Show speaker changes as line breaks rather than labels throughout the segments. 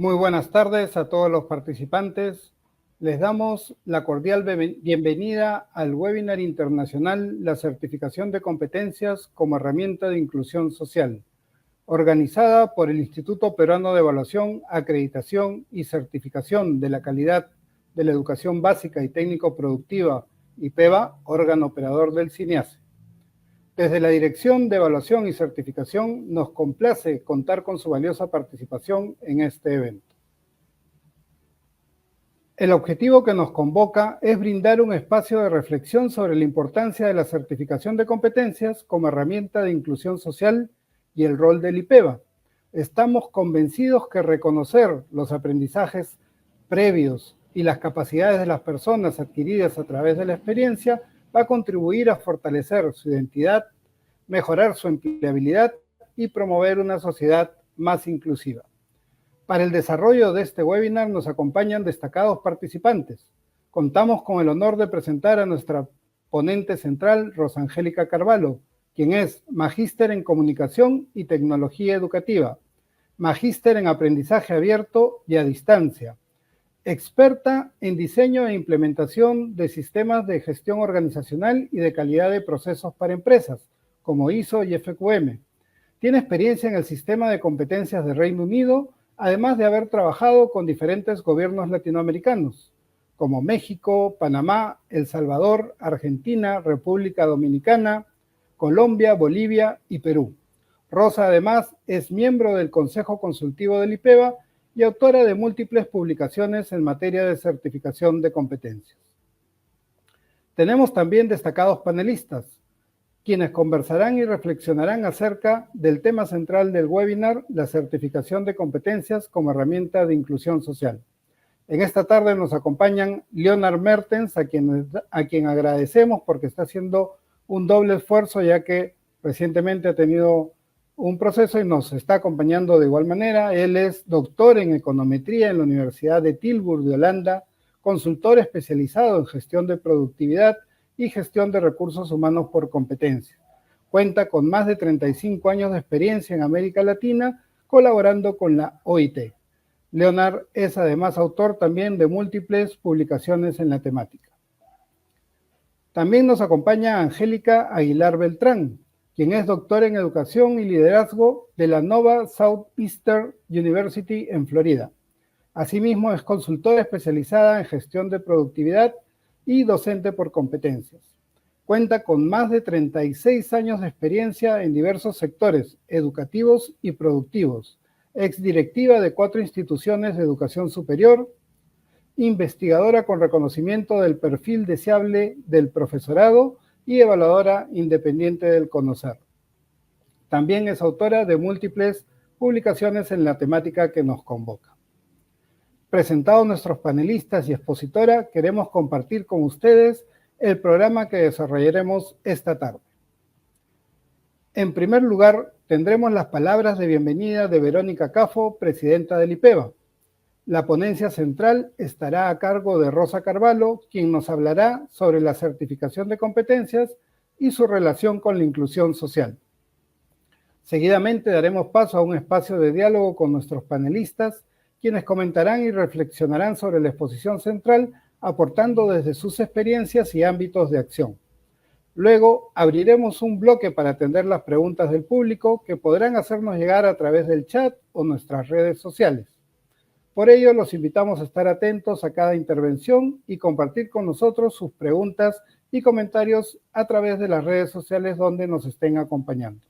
Muy buenas tardes a todos los participantes. Les damos la cordial bienvenida al webinar internacional La certificación de competencias como herramienta de inclusión social, organizada por el Instituto Peruano de Evaluación, Acreditación y Certificación de la Calidad de la Educación Básica y Técnico-Productiva, IPEBA, órgano operador del CINEACE. Desde la Dirección de Evaluación y Certificación nos complace contar con su valiosa participación en este evento. El objetivo que nos convoca es brindar un espacio de reflexión sobre la importancia de la certificación de competencias como herramienta de inclusión social y el rol del IPEBA. Estamos convencidos que reconocer los aprendizajes previos y las capacidades de las personas adquiridas a través de la experiencia va a contribuir a fortalecer su identidad, mejorar su empleabilidad y promover una sociedad más inclusiva. Para el desarrollo de este webinar nos acompañan destacados participantes. Contamos con el honor de presentar a nuestra ponente central, Rosangélica Carvalho, quien es Magíster en Comunicación y Tecnología Educativa, Magíster en Aprendizaje Abierto y a Distancia, experta en diseño e implementación de sistemas de gestión organizacional y de calidad de procesos para empresas, como ISO y FQM. Tiene experiencia en el sistema de competencias de Reino Unido, además de haber trabajado con diferentes gobiernos latinoamericanos, como México, Panamá, El Salvador, Argentina, República Dominicana, Colombia, Bolivia y Perú. Rosa, además, es miembro del Consejo Consultivo del IPEBA y autora de múltiples publicaciones en materia de certificación de competencias. Tenemos también destacados panelistas, quienes conversarán y reflexionarán acerca del tema central del webinar, la certificación de competencias como herramienta de inclusión social. En esta tarde nos acompañan Leonard Mertens, a quien agradecemos porque está haciendo un doble esfuerzo, ya que recientemente ha tenido un proceso y nos está acompañando de igual manera. Él es doctor en econometría en la Universidad de Tilburg de Holanda, consultor especializado en gestión de productividad y gestión de recursos humanos por competencia. Cuenta con más de 35 años de experiencia en América Latina, colaborando con la OIT. Leonard es además autor también de múltiples publicaciones en la temática. También nos acompaña Angélica Aguilar Beltrán, quien es doctora en Educación y Liderazgo de la Nova Southeastern University en Florida. Asimismo, es consultora especializada en gestión de productividad y docente por competencias. Cuenta con más de 36 años de experiencia en diversos sectores educativos y productivos, exdirectiva de 4 instituciones de educación superior, investigadora con reconocimiento del perfil deseable del profesorado y evaluadora independiente del conocer. También es autora de múltiples publicaciones en la temática que nos convoca. Presentados nuestros panelistas y expositora, queremos compartir con ustedes el programa que desarrollaremos esta tarde. En primer lugar, tendremos las palabras de bienvenida de Verónica Cafo, presidenta del IPEBA. La ponencia central estará a cargo de Rosa Carvalho, quien nos hablará sobre la certificación de competencias y su relación con la inclusión social. Seguidamente daremos paso a un espacio de diálogo con nuestros panelistas, quienes comentarán y reflexionarán sobre la exposición central, aportando desde sus experiencias y ámbitos de acción. Luego abriremos un bloque para atender las preguntas del público que podrán hacernos llegar a través del chat o nuestras redes sociales. Por ello, los invitamos a estar atentos a cada intervención y compartir con nosotros sus preguntas y comentarios a través de las redes sociales donde nos estén acompañando.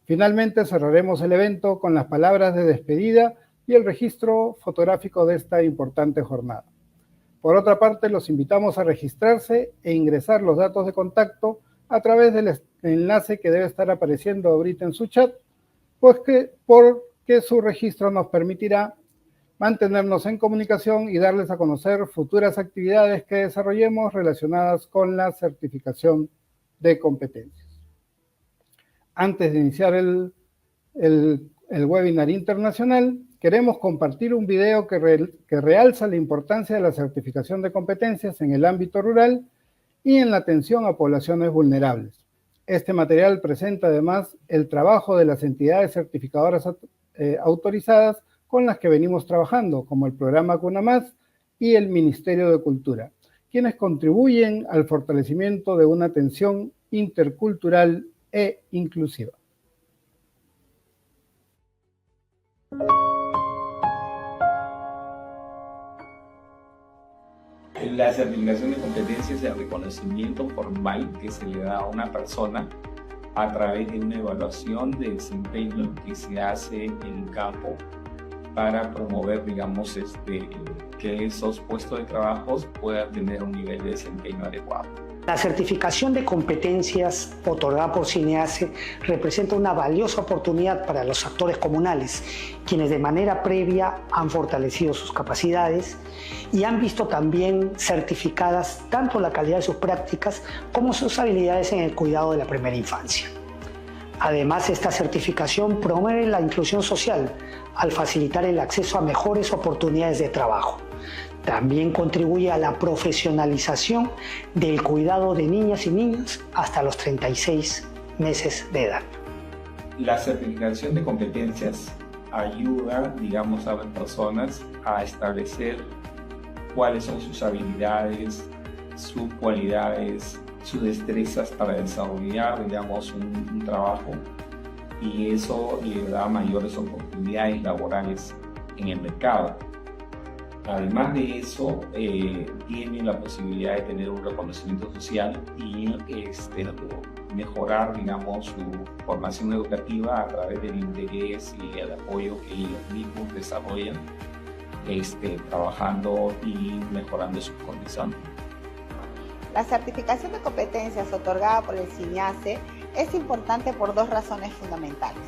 Finalmente, cerraremos el evento con las palabras de despedida y el registro fotográfico de esta importante jornada. Por otra parte, los invitamos a registrarse e ingresar los datos de contacto a través del enlace que debe estar apareciendo ahorita en su chat, porque su registro nos permitirá mantenernos en comunicación y darles a conocer futuras actividades que desarrollemos relacionadas con la certificación de competencias. Antes de iniciar el webinar internacional, queremos compartir un video que realza la importancia de la certificación de competencias en el ámbito rural y en la atención a poblaciones vulnerables. Este material presenta además el trabajo de las entidades certificadoras autorizadas con las que venimos trabajando, como el programa Cuna Más y el Ministerio de Cultura, quienes contribuyen al fortalecimiento de una atención intercultural e inclusiva.
La certificación de competencias es el reconocimiento formal que se le da a una persona a través de una evaluación de desempeño que se hace en el campo para promover, digamos, que esos puestos de trabajo puedan tener un nivel de desempeño adecuado.
La certificación de competencias otorgada por CINEACE representa una valiosa oportunidad para los actores comunales, quienes de manera previa han fortalecido sus capacidades y han visto también certificadas tanto la calidad de sus prácticas como sus habilidades en el cuidado de la primera infancia. Además, esta certificación promueve la inclusión social al facilitar el acceso a mejores oportunidades de trabajo. También contribuye a la profesionalización del cuidado de niñas y niños hasta los 36 meses de edad.
La certificación de competencias ayuda, digamos, a las personas a establecer cuáles son sus habilidades, sus cualidades, sus destrezas para desarrollar, digamos, un trabajo, y eso le da mayores oportunidades laborales en el mercado. Además de eso, tiene la posibilidad de tener un reconocimiento social y mejorar, digamos, su formación educativa a través del interés y el apoyo que ellos mismos desarrollan, trabajando y mejorando sus condiciones.
La certificación de competencias otorgada por el CINEACE es importante por dos razones fundamentales.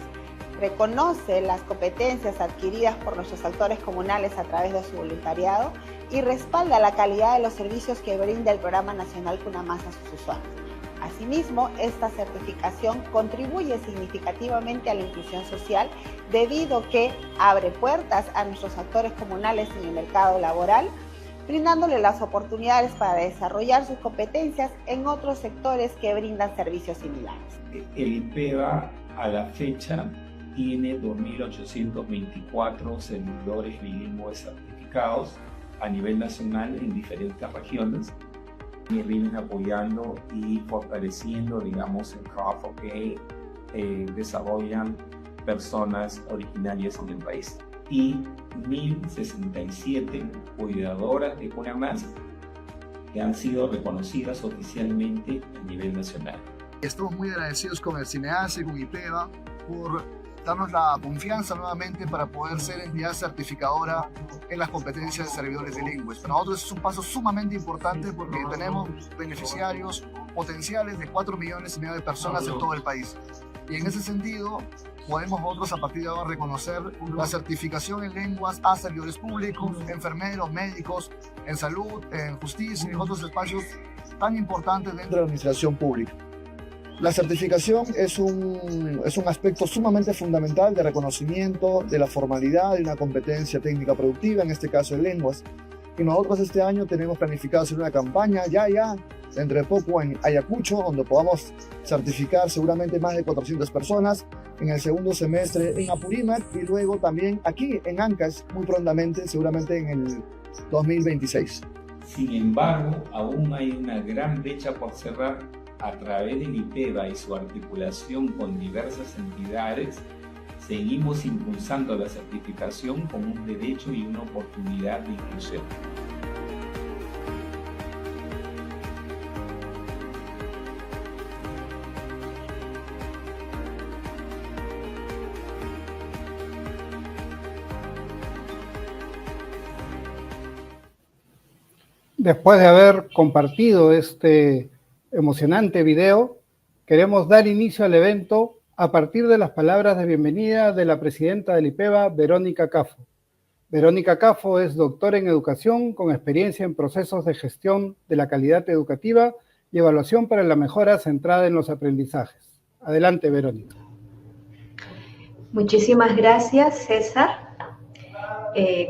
Reconoce las competencias adquiridas por nuestros actores comunales a través de su voluntariado y respalda la calidad de los servicios que brinda el Programa Nacional Cuna Más a sus usuarios. Asimismo, esta certificación contribuye significativamente a la inclusión social debido a que abre puertas a nuestros actores comunales en el mercado laboral, brindándole las oportunidades para desarrollar sus competencias en otros sectores que brindan servicios similares.
El IPEVA a la fecha tiene 2.824 servidores bilingües certificados a nivel nacional en diferentes regiones, que vienen apoyando y fortaleciendo, digamos, el trabajo que desarrollan personas originarias en el país. Y 1.067 cuidadoras de Cuna Más que han sido reconocidas oficialmente a nivel nacional.
Estamos muy agradecidos con el CINEACE, con IPEVA, por darnos la confianza nuevamente para poder ser entidad certificadora en las competencias de servidores bilingües. Para nosotros es un paso sumamente importante porque tenemos beneficiarios potenciales de 4,5 millones de personas en todo el país. Y en ese sentido, podemos nosotros a partir de ahora reconocer la certificación en lenguas a servidores públicos, enfermeros, médicos, en salud, en justicia y en otros espacios tan importantes dentro de la administración pública. La certificación es un aspecto sumamente fundamental de reconocimiento de la formalidad de una competencia técnica productiva, en este caso en lenguas. Y nosotros este año tenemos planificado hacer una campaña dentro de poco en Ayacucho, donde podamos certificar seguramente más de 400 personas, en el segundo semestre en Apurímac y luego también aquí en Ancash muy prontamente, seguramente en el 2026.
Sin embargo, aún hay una gran brecha por cerrar. A través del IPEVA y su articulación con diversas entidades, seguimos impulsando la certificación como un derecho y una oportunidad de inclusión.
Después de haber compartido este emocionante video, queremos dar inicio al evento a partir de las palabras de bienvenida de la presidenta del IPEVA, Verónica Cafo. Verónica Cafo es doctora en educación con experiencia en procesos de gestión de la calidad educativa y evaluación para la mejora centrada en los aprendizajes. Adelante, Verónica.
Muchísimas gracias, César.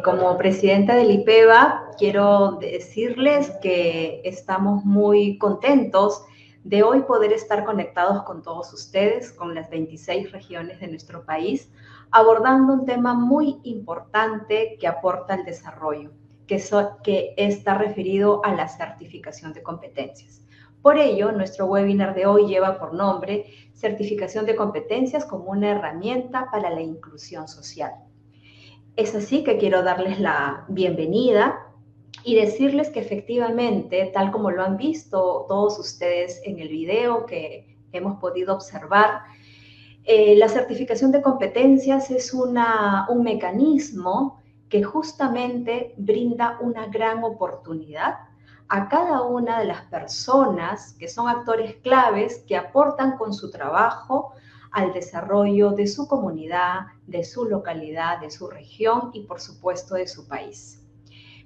Como presidenta del IPEVA, quiero decirles que estamos muy contentos de hoy poder estar conectados con todos ustedes, con las 26 regiones de nuestro país, abordando un tema muy importante que aporta al desarrollo, que está referido a la certificación de competencias. Por ello, nuestro webinar de hoy lleva por nombre Certificación de competencias como una herramienta para la inclusión social. Es así que quiero darles la bienvenida y decirles que efectivamente, tal como lo han visto todos ustedes en el video que hemos podido observar, la certificación de competencias es un mecanismo que justamente brinda una gran oportunidad a cada una de las personas que son actores claves que aportan con su trabajo al desarrollo de su comunidad, de su localidad, de su región y por supuesto de su país.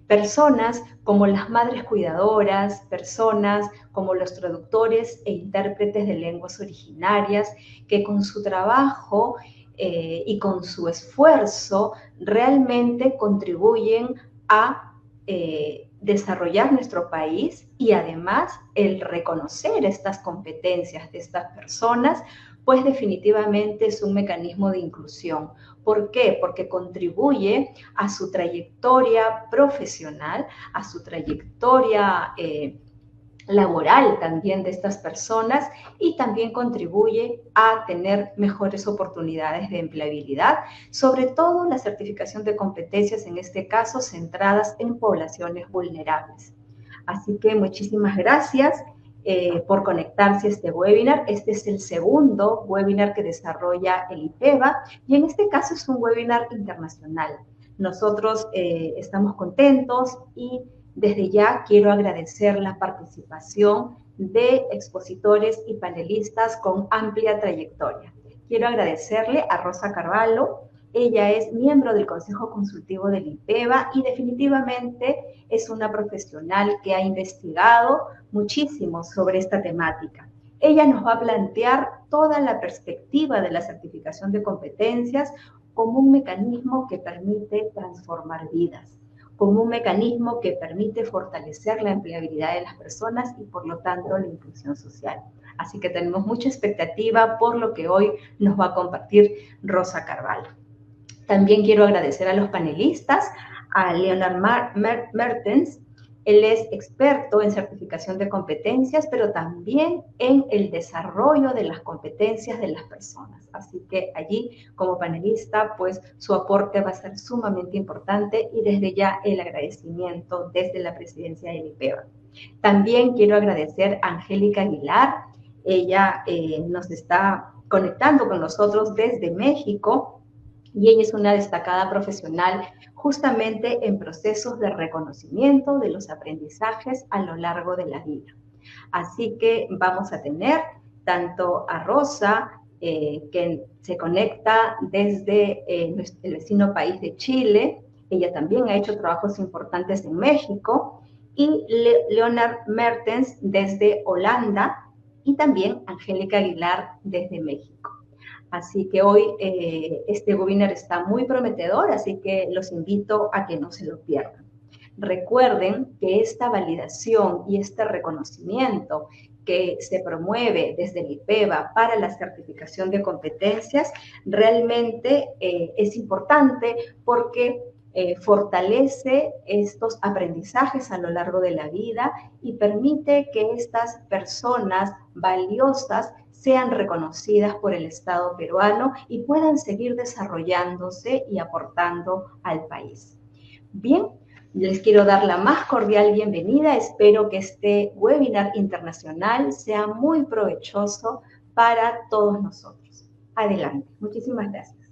Personas como las madres cuidadoras, personas como los traductores e intérpretes de lenguas originarias, que con su trabajo y con su esfuerzo realmente contribuyen a desarrollar nuestro país, y además el reconocer estas competencias de estas personas, pues definitivamente es un mecanismo de inclusión. ¿Por qué? Porque contribuye a su trayectoria profesional, a su trayectoria laboral también de estas personas, y también contribuye a tener mejores oportunidades de empleabilidad, sobre todo la certificación de competencias, en este caso centradas en poblaciones vulnerables. Así que muchísimas gracias por conectarse a este webinar. Este es el segundo webinar que desarrolla el IPEVA, y en este caso es un webinar internacional. Nosotros estamos contentos y desde ya quiero agradecer la participación de expositores y panelistas con amplia trayectoria. Quiero agradecerle a Rosa Carvalho. Ella es miembro del Consejo Consultivo del IPEVA y definitivamente es una profesional que ha investigado muchísimo sobre esta temática. Ella nos va a plantear toda la perspectiva de la certificación de competencias como un mecanismo que permite transformar vidas, como un mecanismo que permite fortalecer la empleabilidad de las personas y por lo tanto la inclusión social. Así que tenemos mucha expectativa por lo que hoy nos va a compartir Rosa Carvalho. También quiero agradecer a los panelistas, a Leonard Mertens. Él es experto en certificación de competencias, pero también en el desarrollo de las competencias de las personas. Así que allí, como panelista, pues su aporte va a ser sumamente importante, y desde ya el agradecimiento desde la presidencia del IPEVA. También quiero agradecer a Angélica Aguilar. Ella nos está conectando con nosotros desde México, y ella es una destacada profesional justamente en procesos de reconocimiento de los aprendizajes a lo largo de la vida. Así que vamos a tener tanto a Rosa, que se conecta desde el vecino país de Chile. Ella también ha hecho trabajos importantes en México, y Leonard Mertens desde Holanda, y también Angélica Aguilar desde México. Así que hoy este webinar está muy prometedor, así que los invito a que no se lo pierdan. Recuerden que esta validación y este reconocimiento que se promueve desde el IPEVA para la certificación de competencias realmente es importante, porque fortalece estos aprendizajes a lo largo de la vida y permite que estas personas valiosas sean reconocidas por el Estado peruano y puedan seguir desarrollándose y aportando al país. Bien, les quiero dar la más cordial bienvenida. Espero que este webinar internacional sea muy provechoso para todos nosotros. Adelante. Muchísimas gracias.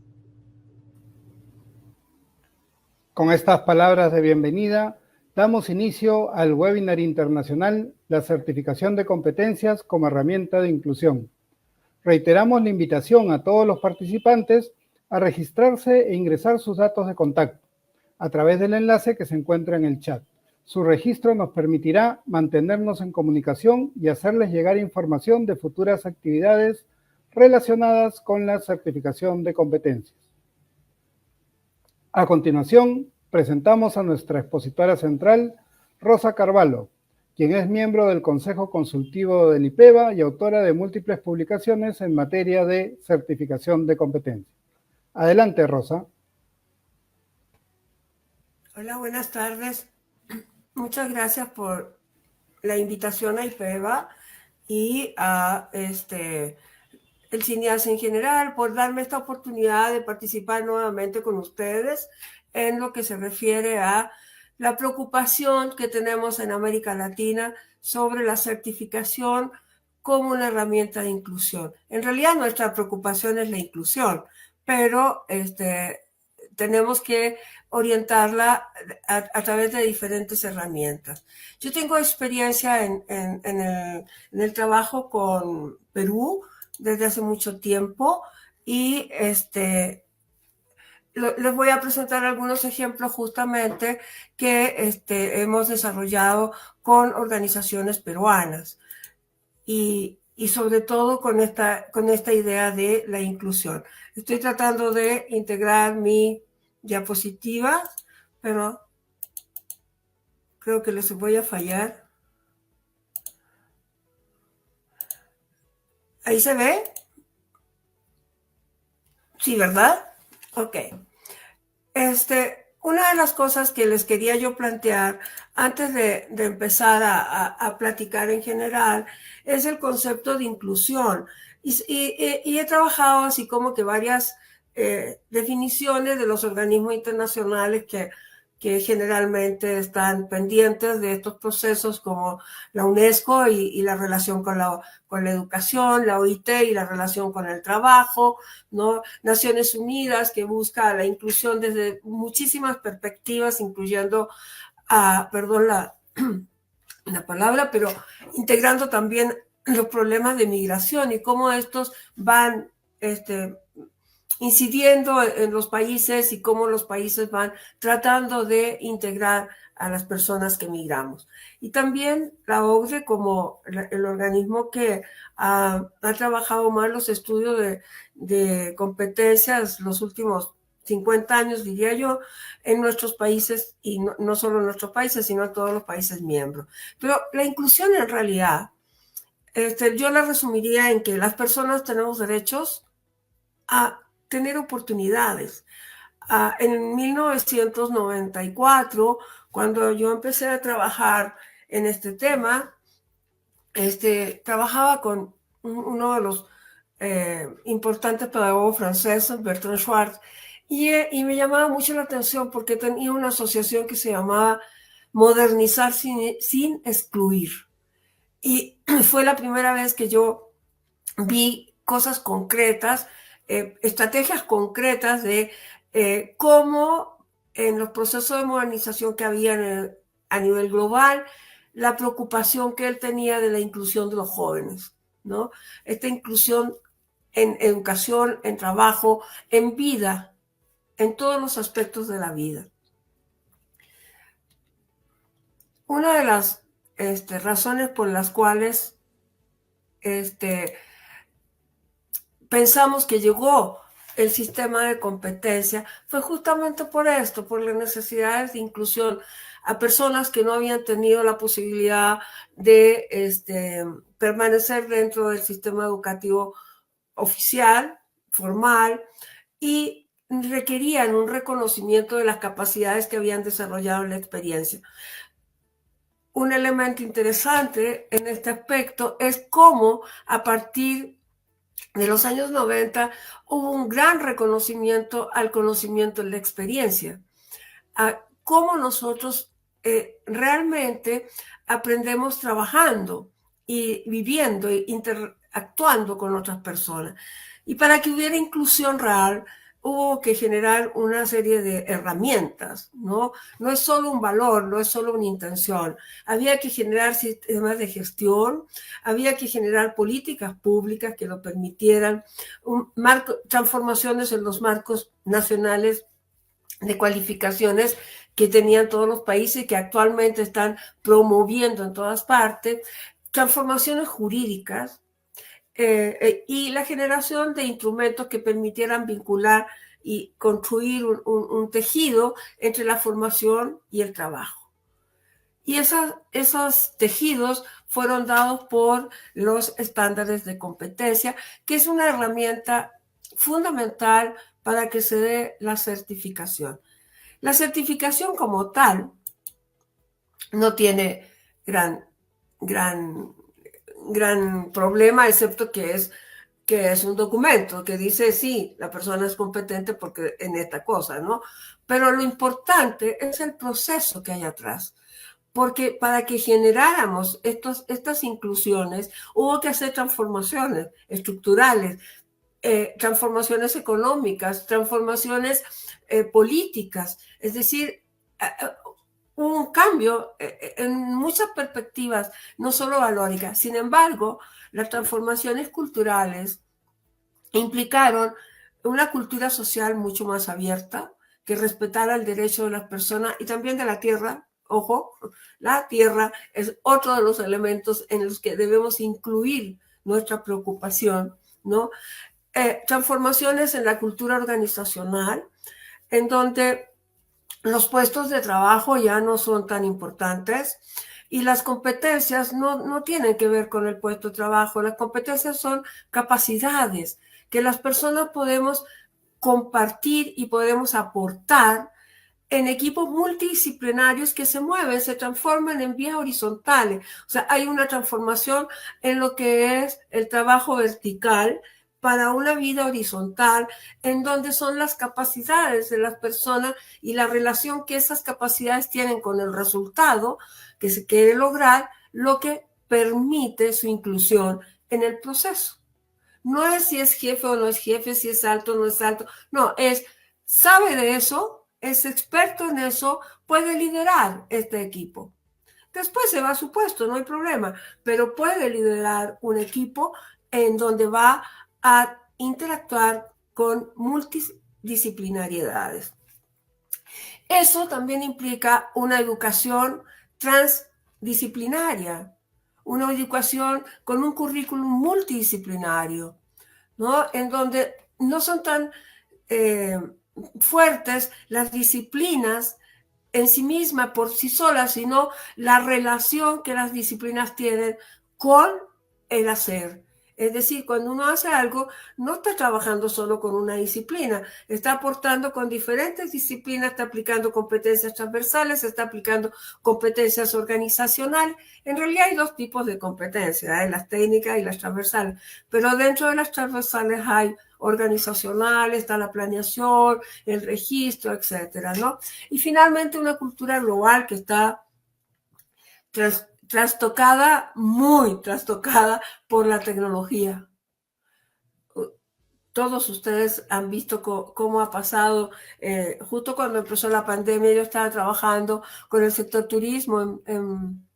Con estas palabras de bienvenida, damos inicio al webinar internacional, la certificación de competencias como herramienta de inclusión. Reiteramos la invitación a todos los participantes a registrarse e ingresar sus datos de contacto a través del enlace que se encuentra en el chat. Su registro nos permitirá mantenernos en comunicación y hacerles llegar información de futuras actividades relacionadas con la certificación de competencias. A continuación, presentamos a nuestra expositora central, Rosa Carvalho, quien es miembro del Consejo Consultivo del IPEVA y autora de múltiples publicaciones en materia de certificación de competencias. Adelante, Rosa.
Hola, buenas tardes. Muchas gracias por la invitación a IPEVA y a el CINEASE en general, por darme esta oportunidad de participar nuevamente con ustedes en lo que se refiere a la preocupación que tenemos en América Latina sobre la certificación como una herramienta de inclusión. En realidad nuestra preocupación es la inclusión, pero tenemos que orientarla a través de diferentes herramientas. Yo tengo experiencia en el trabajo con Perú desde hace mucho tiempo y les voy a presentar algunos ejemplos justamente que hemos desarrollado con organizaciones peruanas y sobre todo con esta idea de la inclusión. Estoy tratando de integrar mi diapositiva, pero creo que les voy a fallar. ¿Ahí se ve? Sí, ¿verdad? Ok. Una de las cosas que les quería yo plantear antes de empezar a platicar en general es el concepto de inclusión. Y he trabajado así como que varias definiciones de los organismos internacionales que generalmente están pendientes de estos procesos, como la UNESCO y la relación con la educación, la OIT y la relación con el trabajo, ¿no? Naciones Unidas, que busca la inclusión desde muchísimas perspectivas, incluyendo, perdón la palabra, pero integrando también los problemas de migración y cómo estos van incidiendo en los países y cómo los países van tratando de integrar a las personas que migramos. Y también la OCDE como el organismo que ha trabajado más los estudios de competencias los últimos 50 años, diría yo, en nuestros países, y no solo en nuestros países, sino en todos los países miembros. Pero la inclusión en realidad, yo la resumiría en que las personas tenemos derechos a tener oportunidades. En 1994, cuando yo empecé a trabajar en este tema, trabajaba con uno de los importantes pedagogos franceses, Bertrand Schwartz, y me llamaba mucho la atención porque tenía una asociación que se llamaba Modernizar sin excluir. Y fue la primera vez que yo vi cosas concretas, estrategias concretas de cómo en los procesos de modernización que había a nivel global, la preocupación que él tenía de la inclusión de los jóvenes, ¿no? Esta inclusión en educación, en trabajo, en vida, en todos los aspectos de la vida. Una de las razones por las cuales pensamos que llegó el sistema de competencia fue justamente por esto, por las necesidades de inclusión a personas que no habían tenido la posibilidad de permanecer dentro del sistema educativo oficial, formal, y requerían un reconocimiento de las capacidades que habían desarrollado en la experiencia. Un elemento interesante en este aspecto es cómo a partir de los años 90 hubo un gran reconocimiento al conocimiento en la experiencia, a cómo nosotros realmente aprendemos trabajando y viviendo e interactuando con otras personas. Y para que hubiera inclusión real, hubo que generar una serie de herramientas, ¿no? No es solo un valor, no es solo una intención. Había que generar sistemas de gestión, había que generar políticas públicas que lo permitieran, transformaciones en los marcos nacionales de cualificaciones que tenían todos los países y que actualmente están promoviendo en todas partes, transformaciones jurídicas, y la generación de instrumentos que permitieran vincular y construir un tejido entre la formación y el trabajo. Y esos tejidos fueron dados por los estándares de competencia, que es una herramienta fundamental para que se dé la certificación. La certificación como tal no tiene gran problema, excepto que es un documento que dice, sí, la persona es competente porque en esta cosa, ¿no? Pero lo importante es el proceso que hay atrás. Porque para que generáramos estas inclusiones hubo que hacer transformaciones estructurales, transformaciones económicas, transformaciones políticas. Es decir, un cambio en muchas perspectivas, no solo valóricas. Sin embargo, las transformaciones culturales implicaron una cultura social mucho más abierta, que respetara el derecho de las personas y también de la tierra. Ojo, la tierra es otro de los elementos en los que debemos incluir nuestra preocupación, ¿no? Transformaciones en la cultura organizacional, en donde los puestos de trabajo ya no son tan importantes y las competencias no tienen que ver con el puesto de trabajo. Las competencias son capacidades que las personas podemos compartir y podemos aportar en equipos multidisciplinarios que se mueven, se transforman en vías horizontales. O sea, hay una transformación en lo que es el trabajo vertical para una vida horizontal, en donde son las capacidades de las personas y la relación que esas capacidades tienen con el resultado que se quiere lograr, lo que permite su inclusión en el proceso. No es si es jefe o no es jefe, si es alto o no es alto. No, es, sabe de eso, es experto en eso, puede liderar este equipo. Después se va a su puesto, no hay problema, pero puede liderar un equipo en donde va a interactuar con multidisciplinariedades. Eso también implica una educación transdisciplinaria, una educación con un currículum multidisciplinario, ¿no? En donde no son tan fuertes las disciplinas en sí mismas, por sí solas, sino la relación que las disciplinas tienen con el hacer. Es decir, cuando uno hace algo, no está trabajando solo con una disciplina, está aportando con diferentes disciplinas, está aplicando competencias transversales, está aplicando competencias organizacionales. En realidad hay dos tipos de competencias, las técnicas y las transversales, pero dentro de las transversales hay organizacionales, está la planeación, el registro, etcétera, ¿no? Y finalmente una cultura global que está trastocada, muy trastocada por la tecnología. Todos ustedes han visto cómo ha pasado, justo cuando empezó la pandemia, yo estaba trabajando con el sector turismo en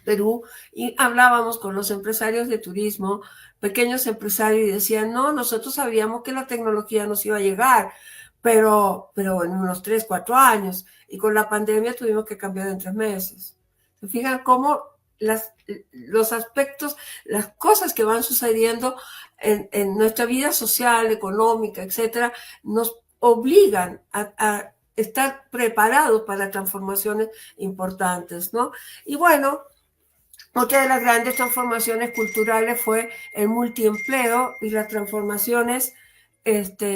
Perú y hablábamos con los empresarios de turismo, pequeños empresarios, y decían, no, nosotros sabíamos que la tecnología nos iba a llegar, pero en unos 3, 4 años, y con la pandemia tuvimos que cambiar en 3 meses. ¿Se fijan cómo los aspectos, las cosas que van sucediendo en nuestra vida social, económica, etcétera, nos obligan a estar preparados para transformaciones importantes, ¿no? Y bueno, otra de las grandes transformaciones culturales fue el multiempleo y las transformaciones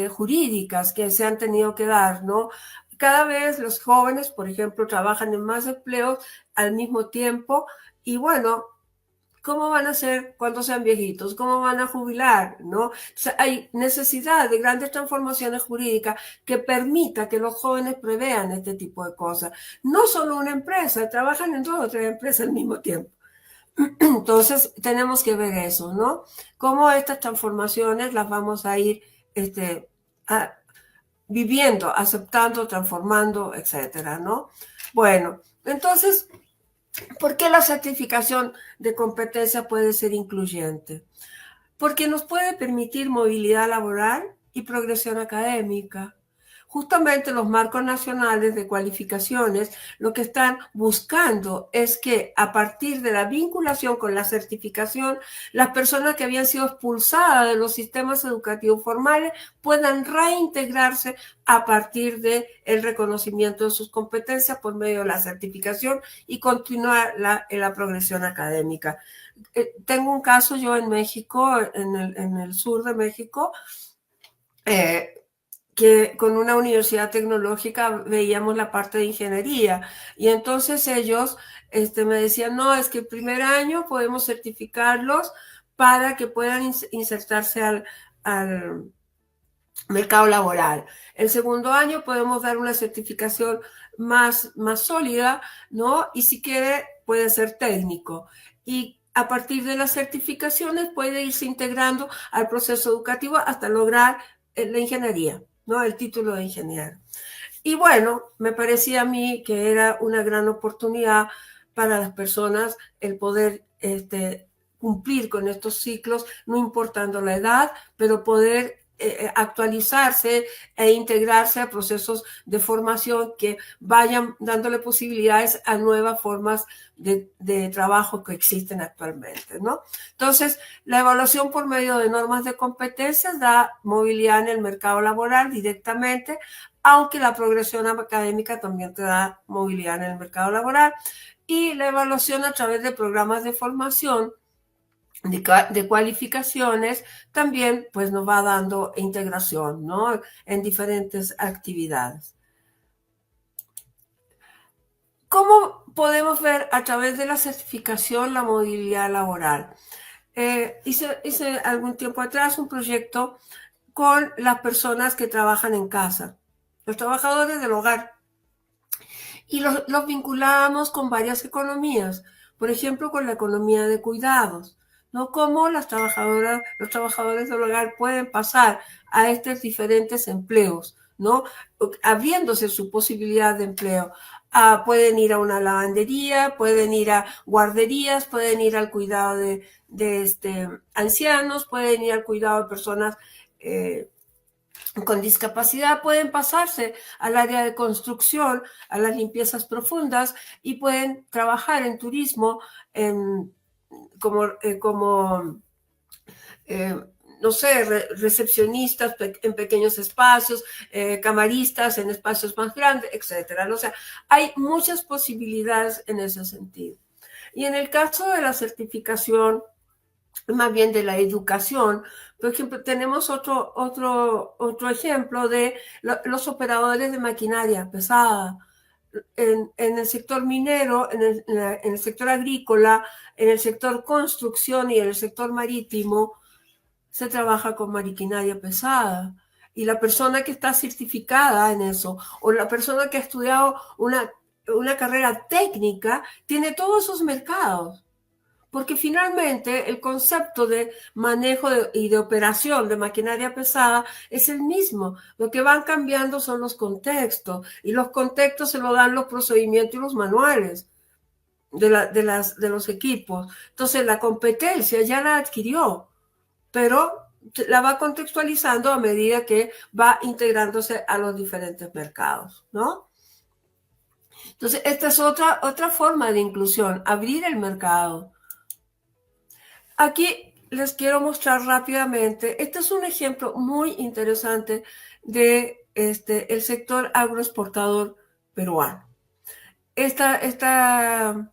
jurídicas que se han tenido que dar, ¿no? Cada vez los jóvenes, por ejemplo, trabajan en más empleos al mismo tiempo y bueno, ¿cómo van a hacer cuando sean viejitos? ¿Cómo van a jubilar? ¿No? O sea, hay necesidad de grandes transformaciones jurídicas que permita que los jóvenes prevean este tipo de cosas. No solo una empresa, trabajan en 2 o 3 empresas al mismo tiempo. Entonces, tenemos que ver eso, ¿no? Cómo estas transformaciones las vamos a ir viviendo, aceptando, transformando, etcétera, ¿no? Bueno, entonces, ¿por qué la certificación de competencia puede ser incluyente? Porque nos puede permitir movilidad laboral y progresión académica. Justamente los marcos nacionales de cualificaciones lo que están buscando es que a partir de la vinculación con la certificación, las personas que habían sido expulsadas de los sistemas educativos formales puedan reintegrarse a partir del reconocimiento de sus competencias por medio de la certificación y continuar en la progresión académica. Tengo un caso yo en México, en el sur de México, que con una universidad tecnológica veíamos la parte de ingeniería. Y entonces ellos me decían, no, es que el primer año podemos certificarlos para que puedan insertarse al mercado laboral. El segundo año podemos dar una certificación más sólida, ¿no? Y si quiere, puede ser técnico. Y a partir de las certificaciones puede irse integrando al proceso educativo hasta lograr la ingeniería, ¿no? El título de ingeniero. Y bueno, me parecía a mí que era una gran oportunidad para las personas el poder cumplir con estos ciclos, no importando la edad, pero poder actualizarse e integrarse a procesos de formación que vayan dándole posibilidades a nuevas formas de trabajo que existen actualmente, ¿no? Entonces, la evaluación por medio de normas de competencias da movilidad en el mercado laboral directamente, aunque la progresión académica también te da movilidad en el mercado laboral, y la evaluación a través de programas de formación de cualificaciones también pues nos va dando integración, ¿no? En diferentes actividades. ¿Cómo podemos ver a través de la certificación la movilidad laboral? Hice algún tiempo atrás un proyecto con las personas que trabajan en casa, los trabajadores del hogar, y los vinculábamos con varias economías, por ejemplo, con la economía de cuidados, ¿no? Cómo los trabajadores del hogar pueden pasar a estos diferentes empleos, ¿no? Abriéndose su posibilidad de empleo. Pueden ir a una lavandería, pueden ir a guarderías, pueden ir al cuidado de ancianos, pueden ir al cuidado de personas con discapacidad, pueden pasarse al área de construcción, a las limpiezas profundas, y pueden trabajar en turismo no sé, recepcionistas en pequeños espacios, camaristas en espacios más grandes, etcétera. O sea, hay muchas posibilidades en ese sentido. Y en el caso de la certificación, más bien de la educación, por ejemplo, tenemos otro ejemplo de los operadores de maquinaria pesada. En el sector minero, en el sector agrícola, en el sector construcción y en el sector marítimo, se trabaja con maquinaria pesada. Y la persona que está certificada en eso, o la persona que ha estudiado una carrera técnica, tiene todos esos mercados. Porque finalmente el concepto de manejo y de operación de maquinaria pesada es el mismo. Lo que van cambiando son los contextos, y los contextos se lo dan los procedimientos y los manuales de los equipos. Entonces la competencia ya la adquirió, pero la va contextualizando a medida que va integrándose a los diferentes mercados, ¿no? Entonces esta es otra forma de inclusión, abrir el mercado. Aquí les quiero mostrar rápidamente, este es un ejemplo muy interesante de el sector agroexportador peruano. Esta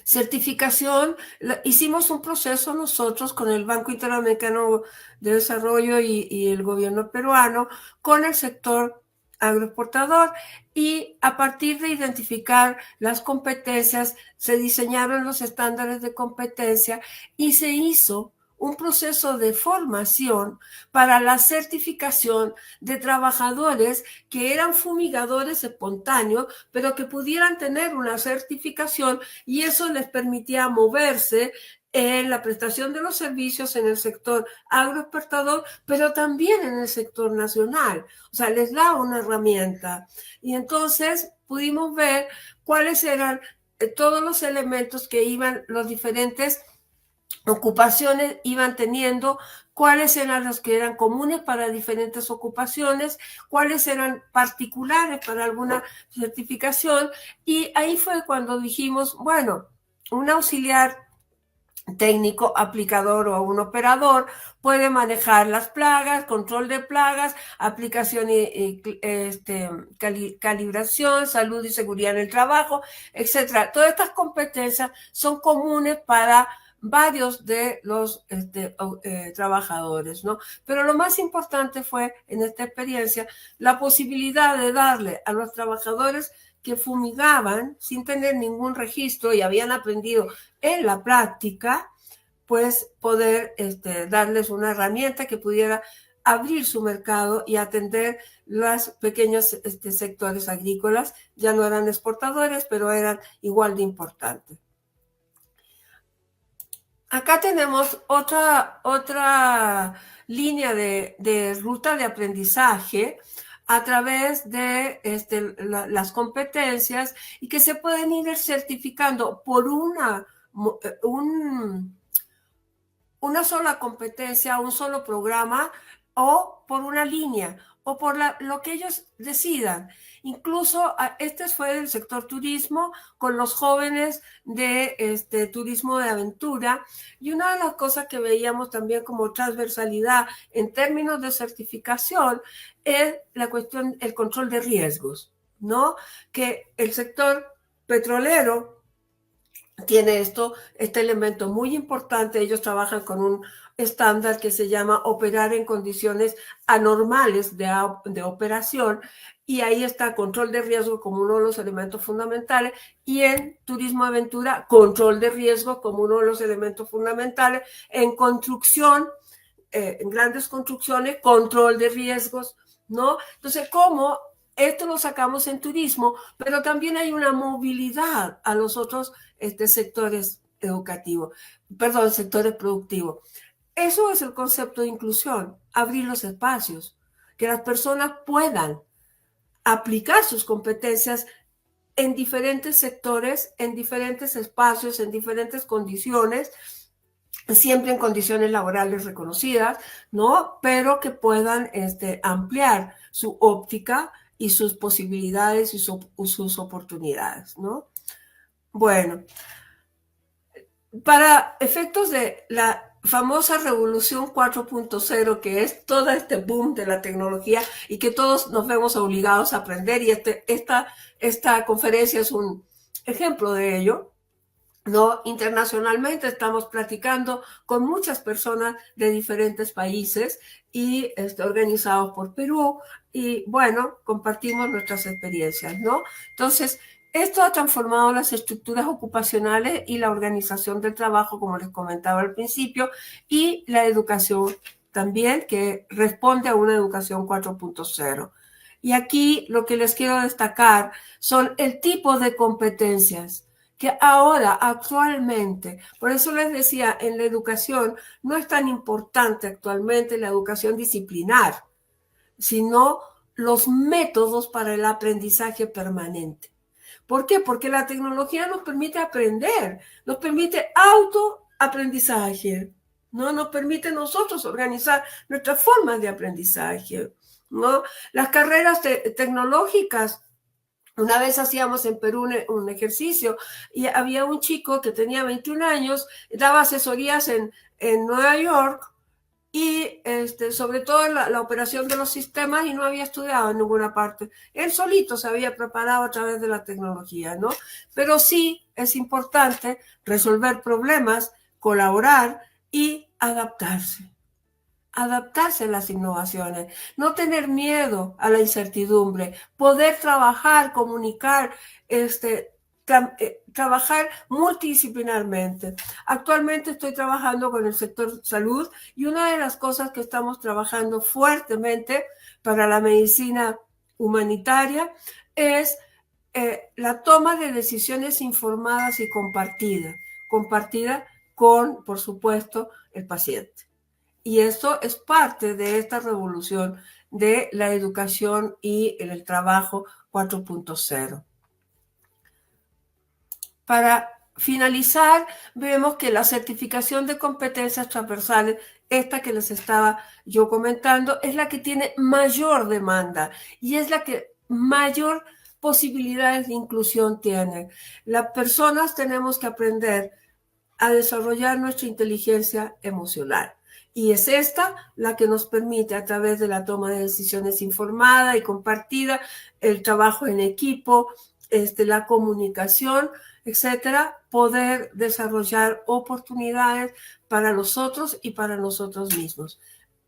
certificación, hicimos un proceso nosotros con el Banco Interamericano de Desarrollo y el gobierno peruano con el sector agroexportador, y a partir de identificar las competencias se diseñaron los estándares de competencia y se hizo un proceso de formación para la certificación de trabajadores que eran fumigadores espontáneos, pero que pudieran tener una certificación, y eso les permitía moverse en la prestación de los servicios en el sector agroexportador, pero también en el sector nacional. O sea, les da una herramienta. Y entonces pudimos ver cuáles eran todos los elementos que iban, los diferentes ocupaciones iban teniendo, cuáles eran los que eran comunes para diferentes ocupaciones, cuáles eran particulares para alguna certificación. Y ahí fue cuando dijimos, bueno, un auxiliar técnico, aplicador o un operador puede manejar las plagas, control de plagas, aplicación y calibración, salud y seguridad en el trabajo, etcétera. Todas estas competencias son comunes para varios de los trabajadores, ¿no? Pero lo más importante fue, en esta experiencia, la posibilidad de darle a los trabajadores que fumigaban sin tener ningún registro y habían aprendido en la práctica, pues poder darles una herramienta que pudiera abrir su mercado y atender los pequeños sectores agrícolas. Ya no eran exportadores, pero eran igual de importantes. Acá tenemos otra línea de ruta de aprendizaje a través de las competencias y que se pueden ir certificando por una sola competencia, un solo programa, o por una línea, o por lo que ellos decidan. Incluso este fue del sector turismo, con los jóvenes de turismo de aventura, y una de las cosas que veíamos también como transversalidad en términos de certificación es la cuestión, el control de riesgos, ¿no? Que el sector petrolero tiene este elemento muy importante. Ellos trabajan con un estándar que se llama operar en condiciones anormales de operación, y ahí está control de riesgo como uno de los elementos fundamentales, y en turismo aventura, control de riesgo como uno de los elementos fundamentales, en construcción, en grandes construcciones, control de riesgos, ¿no? Entonces, ¿cómo esto lo sacamos en turismo? Pero también hay una movilidad a los otros sectores educativos, sectores productivos. Eso es el concepto de inclusión, abrir los espacios, que las personas puedan aplicar sus competencias en diferentes sectores, en diferentes espacios, en diferentes condiciones, siempre en condiciones laborales reconocidas, ¿no? Pero que puedan ampliar su óptica y sus posibilidades y sus oportunidades, ¿no? Bueno, para efectos de la famosa revolución 4.0, que es todo este boom de la tecnología y que todos nos vemos obligados a aprender, y esta conferencia es un ejemplo de ello, ¿no? Internacionalmente estamos platicando con muchas personas de diferentes países y organizados por Perú, y bueno, compartimos nuestras experiencias, ¿no? Entonces, esto ha transformado las estructuras ocupacionales y la organización del trabajo, como les comentaba al principio, y la educación también, que responde a una educación 4.0. Y aquí lo que les quiero destacar son el tipo de competencias que ahora, actualmente, por eso les decía, en la educación no es tan importante actualmente la educación disciplinar, sino los métodos para el aprendizaje permanente. ¿Por qué? Porque la tecnología nos permite aprender, nos permite autoaprendizaje, ¿no? Nos permite nosotros organizar nuestras formas de aprendizaje, ¿no? Las carreras tecnológicas. Una vez hacíamos en Perú un ejercicio y había un chico que tenía 21 años, daba asesorías en Nueva York, y sobre todo la operación de los sistemas, y no había estudiado en ninguna parte. Él solito se había preparado a través de la tecnología, ¿no? Pero sí es importante resolver problemas, colaborar y adaptarse a las innovaciones, no tener miedo a la incertidumbre, poder trabajar, comunicar, trabajar multidisciplinarmente. Actualmente estoy trabajando con el sector salud, y una de las cosas que estamos trabajando fuertemente para la medicina humanitaria es la toma de decisiones informadas y compartida con, por supuesto, el paciente. Y esto es parte de esta revolución de la educación y el trabajo 4.0. Para finalizar, vemos que la certificación de competencias transversales, esta que les estaba yo comentando, es la que tiene mayor demanda y es la que mayor posibilidades de inclusión tiene. Las personas tenemos que aprender a desarrollar nuestra inteligencia emocional. Y es esta la que nos permite, a través de la toma de decisiones informada y compartida, el trabajo en equipo, la comunicación, etcétera, poder desarrollar oportunidades para los otros y para nosotros mismos.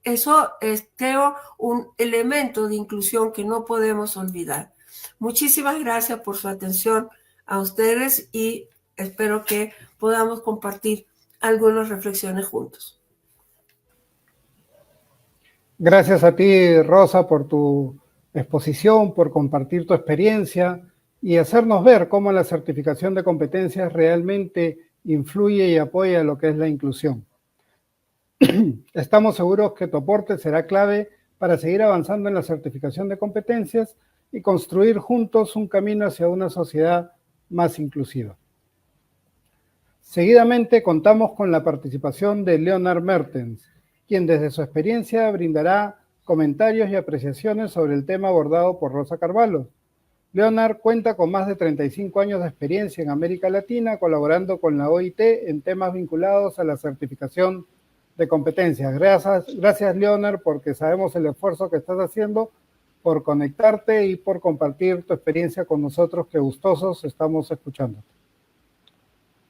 Eso es, creo, un elemento de inclusión que no podemos olvidar. Muchísimas gracias por su atención a ustedes y espero que podamos compartir algunas reflexiones juntos.
Gracias a ti, Rosa, por tu exposición, por compartir tu experiencia y hacernos ver cómo la certificación de competencias realmente influye y apoya lo que es la inclusión. Estamos seguros que tu aporte será clave para seguir avanzando en la certificación de competencias y construir juntos un camino hacia una sociedad más inclusiva. Seguidamente contamos con la participación de Leonard Mertens, quien desde su experiencia brindará comentarios y apreciaciones sobre el tema abordado por Rosa Carvalho. Leonard cuenta con más de 35 años de experiencia en América Latina, colaborando con la OIT en temas vinculados a la certificación de competencias. Gracias, Leonard, porque sabemos el esfuerzo que estás haciendo por conectarte y por compartir tu experiencia con nosotros, que gustosos estamos escuchando.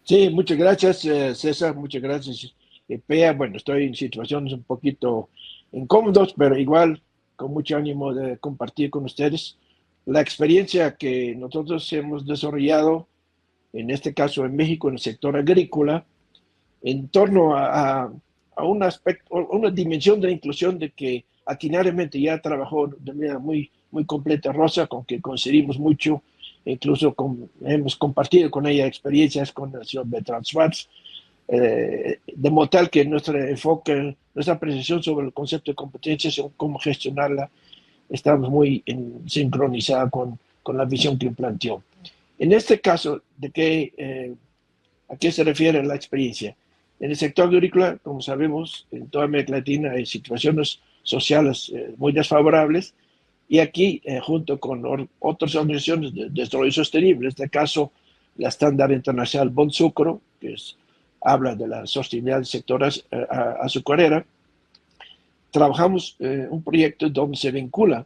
Sí, muchas gracias, César, muchas gracias, Pea. Bueno, estoy en situaciones un poquito incómodas, pero igual con mucho ánimo de compartir con ustedes la experiencia que nosotros hemos desarrollado, en este caso en México, en el sector agrícola, en torno a un aspecto, una dimensión de la inclusión de que atinadamente ya trabajó de manera muy completa Rosa, con que coincidimos mucho, incluso hemos compartido con ella experiencias con el señor Bertrand Schwartz, de modo tal que nuestro enfoque, nuestra apreciación sobre el concepto de competencias y cómo gestionarla, estamos muy sincronizados con la visión que planteó. En este caso, ¿a qué se refiere la experiencia? En el sector agrícola, como sabemos, en toda América Latina hay situaciones sociales muy desfavorables, y aquí, junto con otras organizaciones de desarrollo sostenible, en este caso la Estándar Internacional Bonsucro, que habla de la sostenibilidad del sector azucarera, trabajamos un proyecto donde se vincula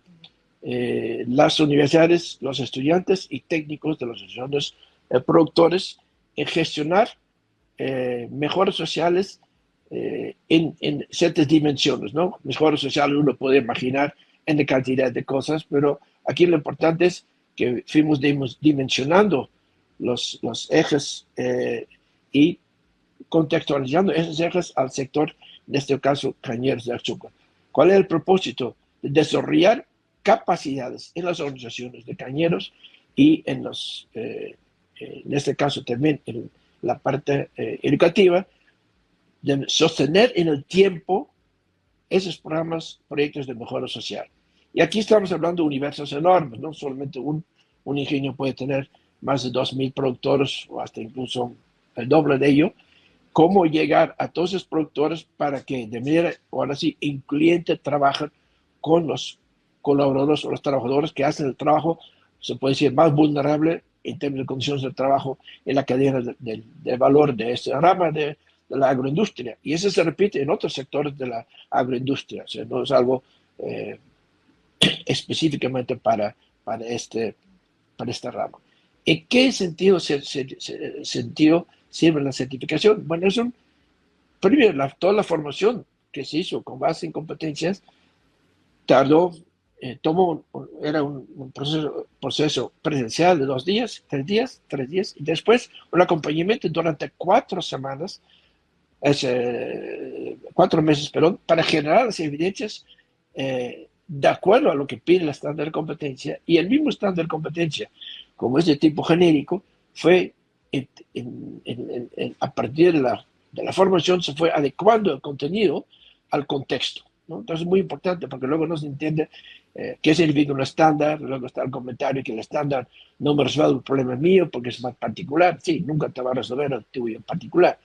las universidades, los estudiantes y técnicos de las asociaciones productores en gestionar mejoras sociales en ciertas dimensiones, ¿no? Mejoras sociales uno puede imaginar en la cantidad de cosas, pero aquí lo importante es que fuimos dimensionando los ejes y contextualizando esos ejes al sector, en este caso, cañeros de azúcar. ¿Cuál es el propósito? De desarrollar capacidades en las organizaciones de cañeros y en este caso también en la parte educativa, de sostener en el tiempo esos proyectos de mejora social. Y aquí estamos hablando de universos enormes, no solamente un ingenio puede tener más de 2,000 productores o hasta incluso el doble de ello. Cómo llegar a todos esos productores para que de manera, ahora sí, incluyente, trabajen con los colaboradores o los trabajadores que hacen el trabajo, se puede decir, más vulnerable en términos de condiciones de trabajo en la cadena de valor de esta rama de la agroindustria. Y eso se repite en otros sectores de la agroindustria, o sea, no es algo específicamente para esta rama. ¿En qué sentido sirve la certificación? Bueno, primero, toda la formación que se hizo con base en competencias era un proceso presencial de 2 días, 3 días, y después un acompañamiento durante 4 semanas, 4 meses, para generar las evidencias de acuerdo a lo que pide el estándar de competencia. Y el mismo estándar de competencia, como es de tipo genérico, fue a partir de la formación se fue adecuando el contenido al contexto, ¿no? Entonces es muy importante porque luego no se entiende qué significa un estándar, luego está el comentario que el estándar no me resuelve el problema mío porque es más particular. Sí, nunca te va a resolver el tuyo en particular,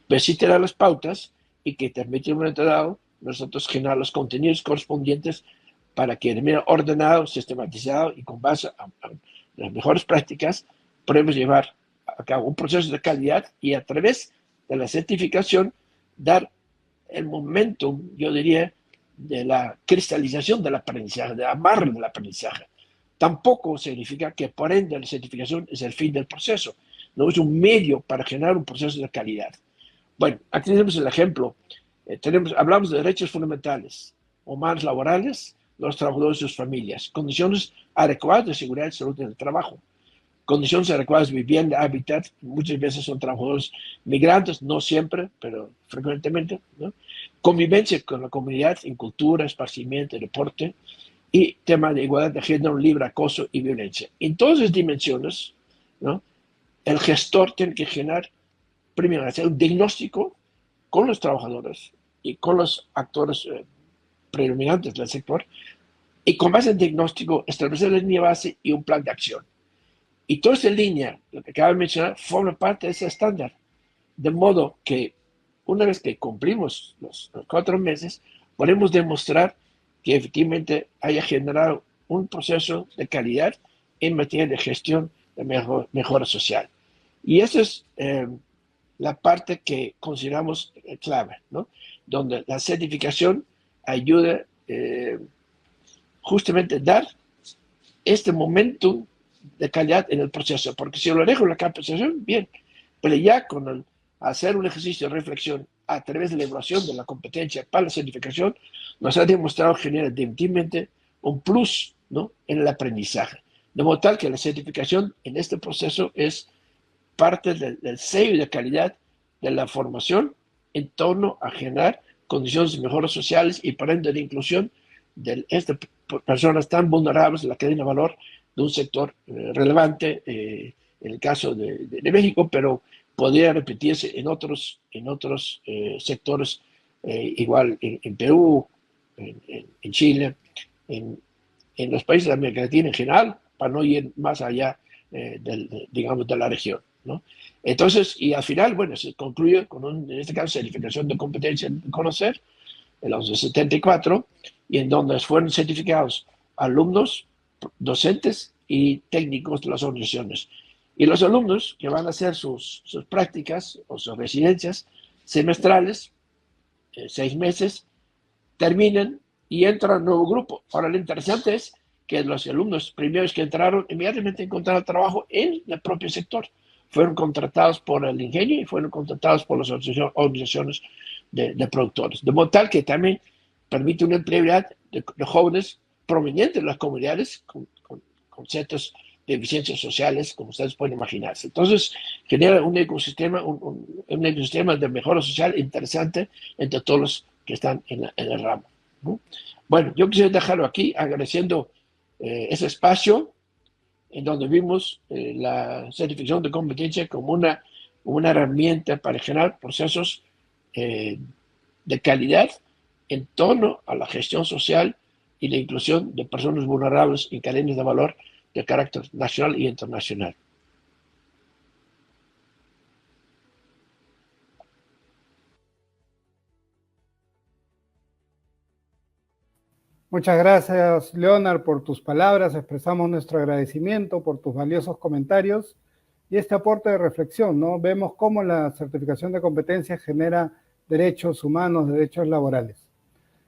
pero sí te da las pautas y que te permite en un momento dado nosotros generar los contenidos correspondientes para que de manera ordenado, sistematizado y con base a las mejores prácticas podemos llevar a cabo un proceso de calidad y a través de la certificación dar el momento, yo diría, de la cristalización del aprendizaje, de amarre del aprendizaje. Tampoco significa que por ende la certificación es el fin del proceso. no es un medio para generar un proceso de calidad. Bueno, aquí tenemos el ejemplo. Hablamos de derechos fundamentales, humanos laborales, los trabajadores y sus familias, condiciones adecuadas de seguridad y salud en el trabajo, condiciones adecuadas de vivienda, hábitat, muchas veces son trabajadores migrantes, no siempre, pero frecuentemente, ¿no? Convivencia con la comunidad en cultura, esparcimiento, deporte, y tema de igualdad de género, libre acoso y violencia. En todas esas dimensiones, ¿no? El gestor tiene que generar, primero, hacer un diagnóstico con los trabajadores y con los actores predominantes del sector, y con base en diagnóstico establecer la línea base y un plan de acción. Y toda esa línea, lo que acabo de mencionar, forma parte de ese estándar. De modo que una vez que cumplimos los 4 meses, podemos demostrar que efectivamente haya generado un proceso de calidad en materia de gestión de mejora social. Y esa es la parte que consideramos clave, ¿no? Donde la certificación ayuda justamente a dar este momento de calidad en el proceso, porque si lo dejo en la capacitación, bien, pero ya con hacer un ejercicio de reflexión a través de la evaluación de la competencia para la certificación, nos ha demostrado que genera definitivamente un plus, ¿no?, en el aprendizaje. De modo tal que la certificación en este proceso es parte del sello de calidad de la formación en torno a generar condiciones de mejoras sociales y por ende de inclusión de estas personas tan vulnerables en la cadena de valor de un sector relevante, en el caso de México, pero podría repetirse en otros sectores, igual en Perú, en Chile, en los países de América Latina en general, para no ir más allá, digamos, de la región, ¿no? Entonces, y al final, bueno, se concluye con, en este caso, certificación de competencia de conocer, en los 74, y en donde fueron certificados alumnos, docentes y técnicos de las organizaciones. Y los alumnos que van a hacer sus prácticas o sus residencias semestrales, 6 meses, terminan y entran a un nuevo grupo. Ahora, lo interesante es que los alumnos primeros que entraron inmediatamente encontraron trabajo en el propio sector. Fueron contratados por el ingenio y fueron contratados por las organizaciones de productores. De modo tal que también permite una empleabilidad de jóvenes provenientes de las comunidades con ciertas deficiencias sociales, como ustedes pueden imaginarse. Entonces, genera un ecosistema, un ecosistema de mejora social interesante entre todos los que están en el ramo, ¿no? Bueno, yo quisiera dejarlo aquí agradeciendo ese espacio en donde vimos la certificación de competencia como una herramienta para generar procesos de calidad en torno a la gestión social y la inclusión de personas vulnerables en cadenas de valor de carácter nacional y internacional.
Muchas gracias, Leonard, por tus palabras. Expresamos nuestro agradecimiento por tus valiosos comentarios y este aporte de reflexión, ¿no? Vemos cómo la certificación de competencias genera derechos humanos, derechos laborales.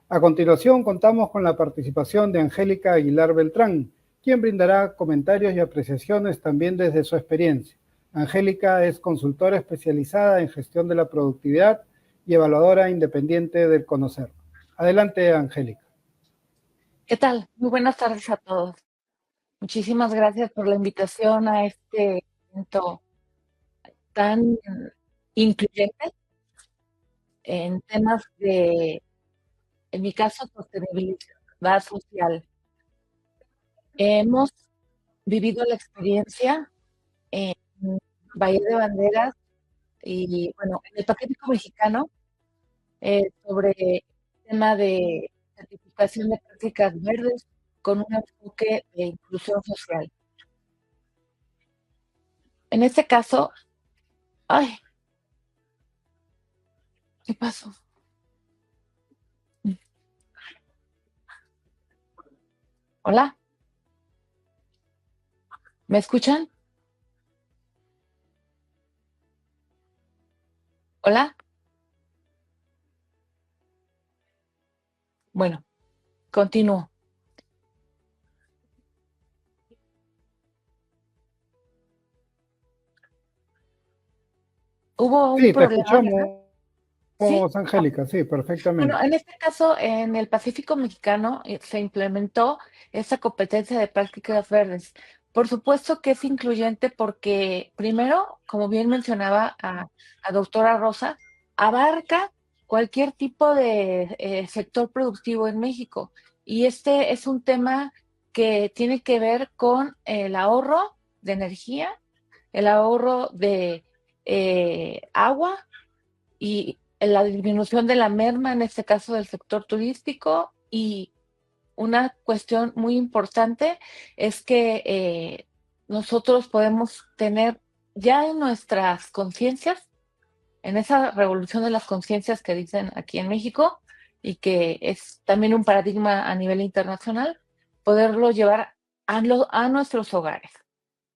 A continuación, contamos con la participación de Angélica Aguilar Beltrán, quien brindará comentarios y apreciaciones también desde su experiencia. Angélica es consultora especializada en gestión de la productividad y evaluadora independiente del Conocer. Adelante, Angélica.
¿Qué tal? Muy buenas tardes a todos. Muchísimas gracias por la invitación a este evento tan incluyente en temas de, en mi caso, sostenibilidad social. Hemos vivido la experiencia en Bahía de Banderas y, bueno, en el Pacífico Mexicano sobre el tema de certificación de prácticas verdes con un enfoque de inclusión social. En este caso, ay, ¿qué pasó? Hola, ¿me escuchan? Hola. Bueno, continúo. hubo un
Sí, te
problema, ¿verdad? Sí.
escuchamos, Angélica, sí, perfectamente.
Bueno, en este caso, en el Pacífico mexicano se implementó esa competencia de prácticas verdes. Por supuesto que es incluyente porque, primero, como bien mencionaba a doctora Rosa, abarca cualquier tipo de sector productivo en México. Y este es un tema que tiene que ver con el ahorro de energía, el ahorro de agua y la disminución de la merma, en este caso del sector turístico. Y una cuestión muy importante es que nosotros podemos tener ya en nuestras conciencias, en esa revolución de las conciencias que dicen aquí en México y que es también un paradigma a nivel internacional, poderlo llevar a nuestros hogares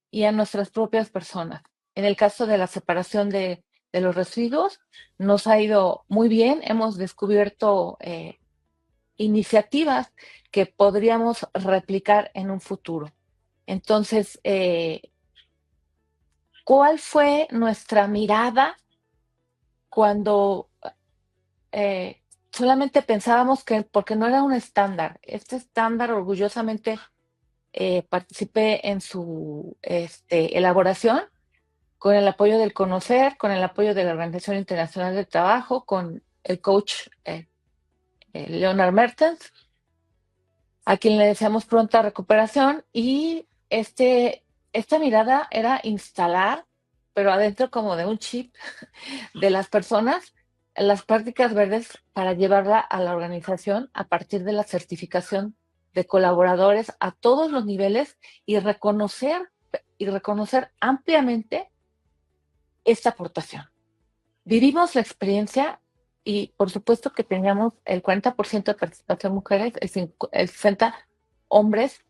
y a nuestras propias personas. En el caso de la separación de los residuos, nos ha ido muy bien. Hemos descubierto iniciativas que podríamos replicar en un futuro. Entonces, ¿cuál fue nuestra mirada cuando solamente pensábamos que, porque no era un estándar, este estándar orgullosamente participé en su elaboración, con el apoyo del CONOCER, con el apoyo de la Organización Internacional del Trabajo, con el coach Leonard Mertens, a quien le deseamos pronta recuperación. Y esta mirada era instalar, pero adentro como de un chip de las personas, las prácticas verdes para llevarla a la organización a partir de la certificación de colaboradores a todos los niveles y reconocer ampliamente esta aportación. Vivimos la experiencia y por supuesto que teníamos el 40% de participación mujeres, el 60% hombres.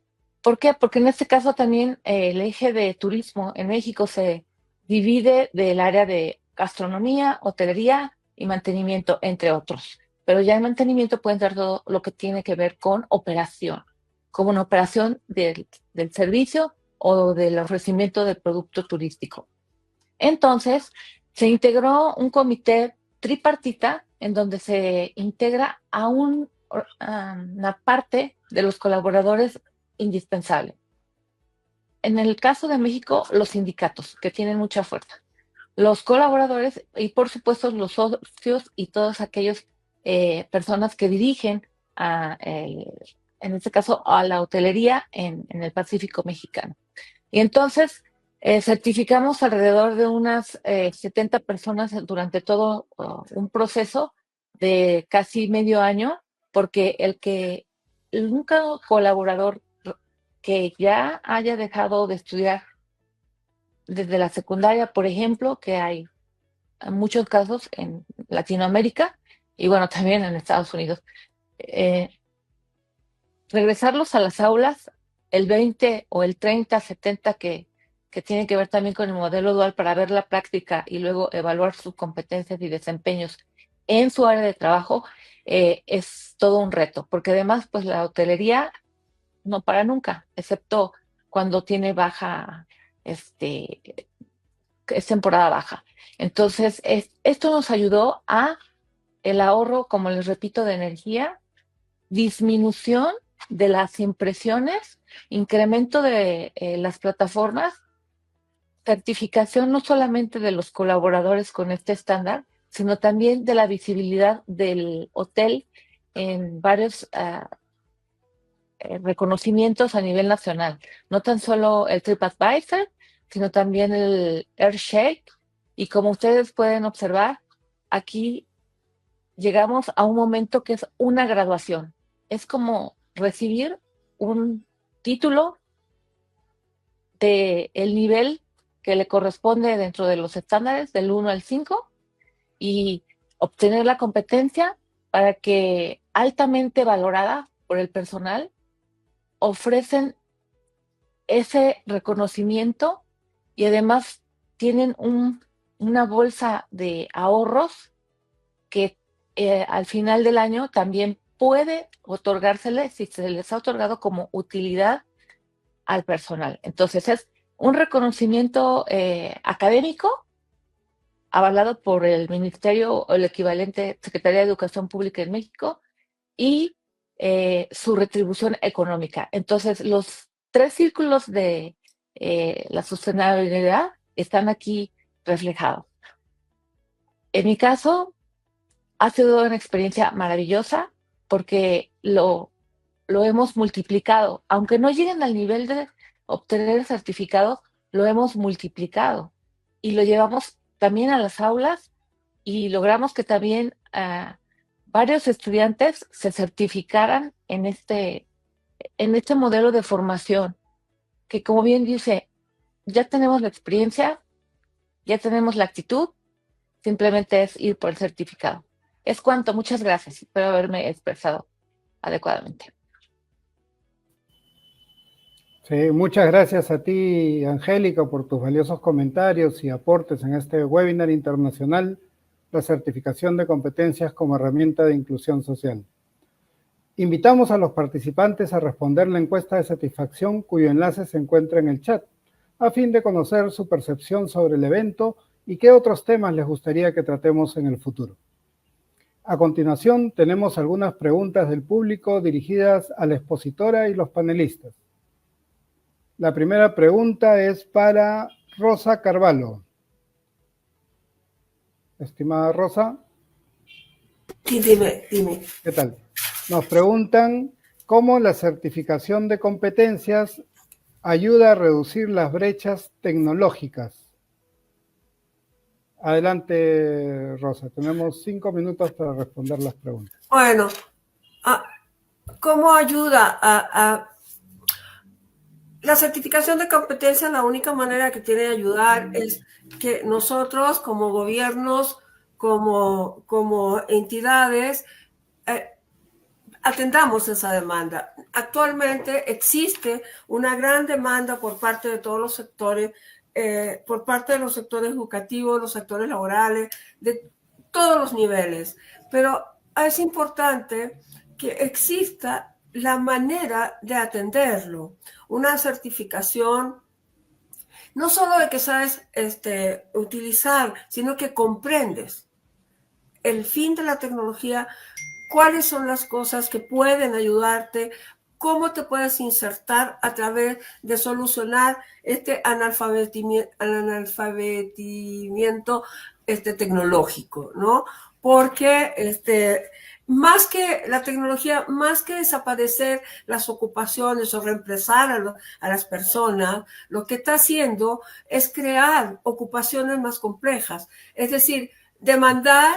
¿Por qué? Porque en este caso también el eje de turismo en México se divide del área de gastronomía, hotelería y mantenimiento, entre otros. Pero ya en mantenimiento puede entrar todo lo que tiene que ver con operación, como una operación del servicio o del ofrecimiento del producto turístico. Entonces, se integró un comité tripartita en donde se integra a una parte de los colaboradores indispensable. En el caso de México, los sindicatos, que tienen mucha fuerza, los colaboradores y por supuesto los socios y todas aquellas personas que dirigen en este caso a la hotelería en el Pacífico mexicano. Y entonces certificamos alrededor de unas 70 personas durante todo un proceso de casi medio año, porque el único colaborador que ya haya dejado de estudiar desde la secundaria, por ejemplo, que hay muchos casos en Latinoamérica y bueno, también en Estados Unidos, regresarlos a las aulas el 20 o el 30, 70 que tiene que ver también con el modelo dual para ver la práctica y luego evaluar sus competencias y desempeños en su área de trabajo, es todo un reto, porque además pues la hotelería no para nunca, excepto cuando tiene baja, es temporada baja. Entonces, esto nos ayudó a el ahorro, como les repito, de energía, disminución de las impresiones, incremento de las plataformas, certificación no solamente de los colaboradores con este estándar, sino también de la visibilidad del hotel en varios reconocimientos a nivel nacional. No tan solo el TripAdvisor, sino también el AirShake. Y como ustedes pueden observar, aquí llegamos a un momento que es una graduación. Es como recibir un título del nivel que le corresponde dentro de los estándares del 1 al 5 y obtener la competencia para que, altamente valorada por el personal, ofrecen ese reconocimiento y además tienen una bolsa de ahorros que al final del año también puede otorgársele, si se les ha otorgado como utilidad al personal. Entonces es un reconocimiento académico avalado por el Ministerio o el equivalente Secretaría de Educación Pública en México y su retribución económica. Entonces, los 3 círculos de la sostenibilidad están aquí reflejados. En mi caso, ha sido una experiencia maravillosa porque lo hemos multiplicado. Aunque no lleguen al nivel de obtener el certificado, lo hemos multiplicado y lo llevamos también a las aulas y logramos que también varios estudiantes se certificaran en este modelo de formación, que como bien dice, ya tenemos la experiencia, ya tenemos la actitud, simplemente es ir por el certificado. Es cuanto, muchas gracias, espero haberme expresado adecuadamente.
Sí, muchas gracias a ti, Angélica, por tus valiosos comentarios y aportes en este webinar internacional, la certificación de competencias como herramienta de inclusión social. Invitamos a los participantes a responder la encuesta de satisfacción cuyo enlace se encuentra en el chat, a fin de conocer su percepción sobre el evento y qué otros temas les gustaría que tratemos en el futuro. A continuación, tenemos algunas preguntas del público dirigidas a la expositora y los panelistas. La primera pregunta es para Rosa Carvalho. Estimada Rosa.
Sí, dime.
¿Qué tal? Nos preguntan cómo la certificación de competencias ayuda a reducir las brechas tecnológicas. Adelante, Rosa. Tenemos 5 minutos para responder las preguntas.
Bueno, ¿cómo ayuda a la certificación de competencia? La única manera que tiene de ayudar es que nosotros como gobiernos, como entidades, atendamos esa demanda. Actualmente existe una gran demanda por parte de todos los sectores, por parte de los sectores educativos, los sectores laborales, de todos los niveles. Pero es importante que exista la manera de atenderlo. Una certificación, no solo de que sabes utilizar, sino que comprendes el fin de la tecnología, cuáles son las cosas que pueden ayudarte, cómo te puedes insertar a través de solucionar este analfabetismo tecnológico, ¿no? Porque más que la tecnología, más que desaparecer las ocupaciones o reemplazar a las personas, lo que está haciendo es crear ocupaciones más complejas, es decir, demandar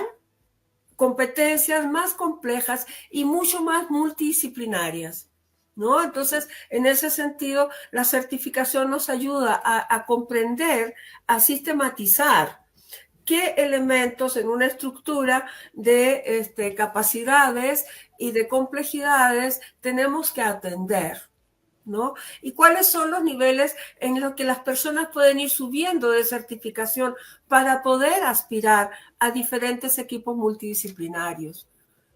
competencias más complejas y mucho más multidisciplinarias, ¿no? Entonces, en ese sentido, la certificación nos ayuda a comprender, a sistematizar qué elementos en una estructura de capacidades y de complejidades tenemos que atender, ¿no? Y cuáles son los niveles en los que las personas pueden ir subiendo de certificación para poder aspirar a diferentes equipos multidisciplinarios.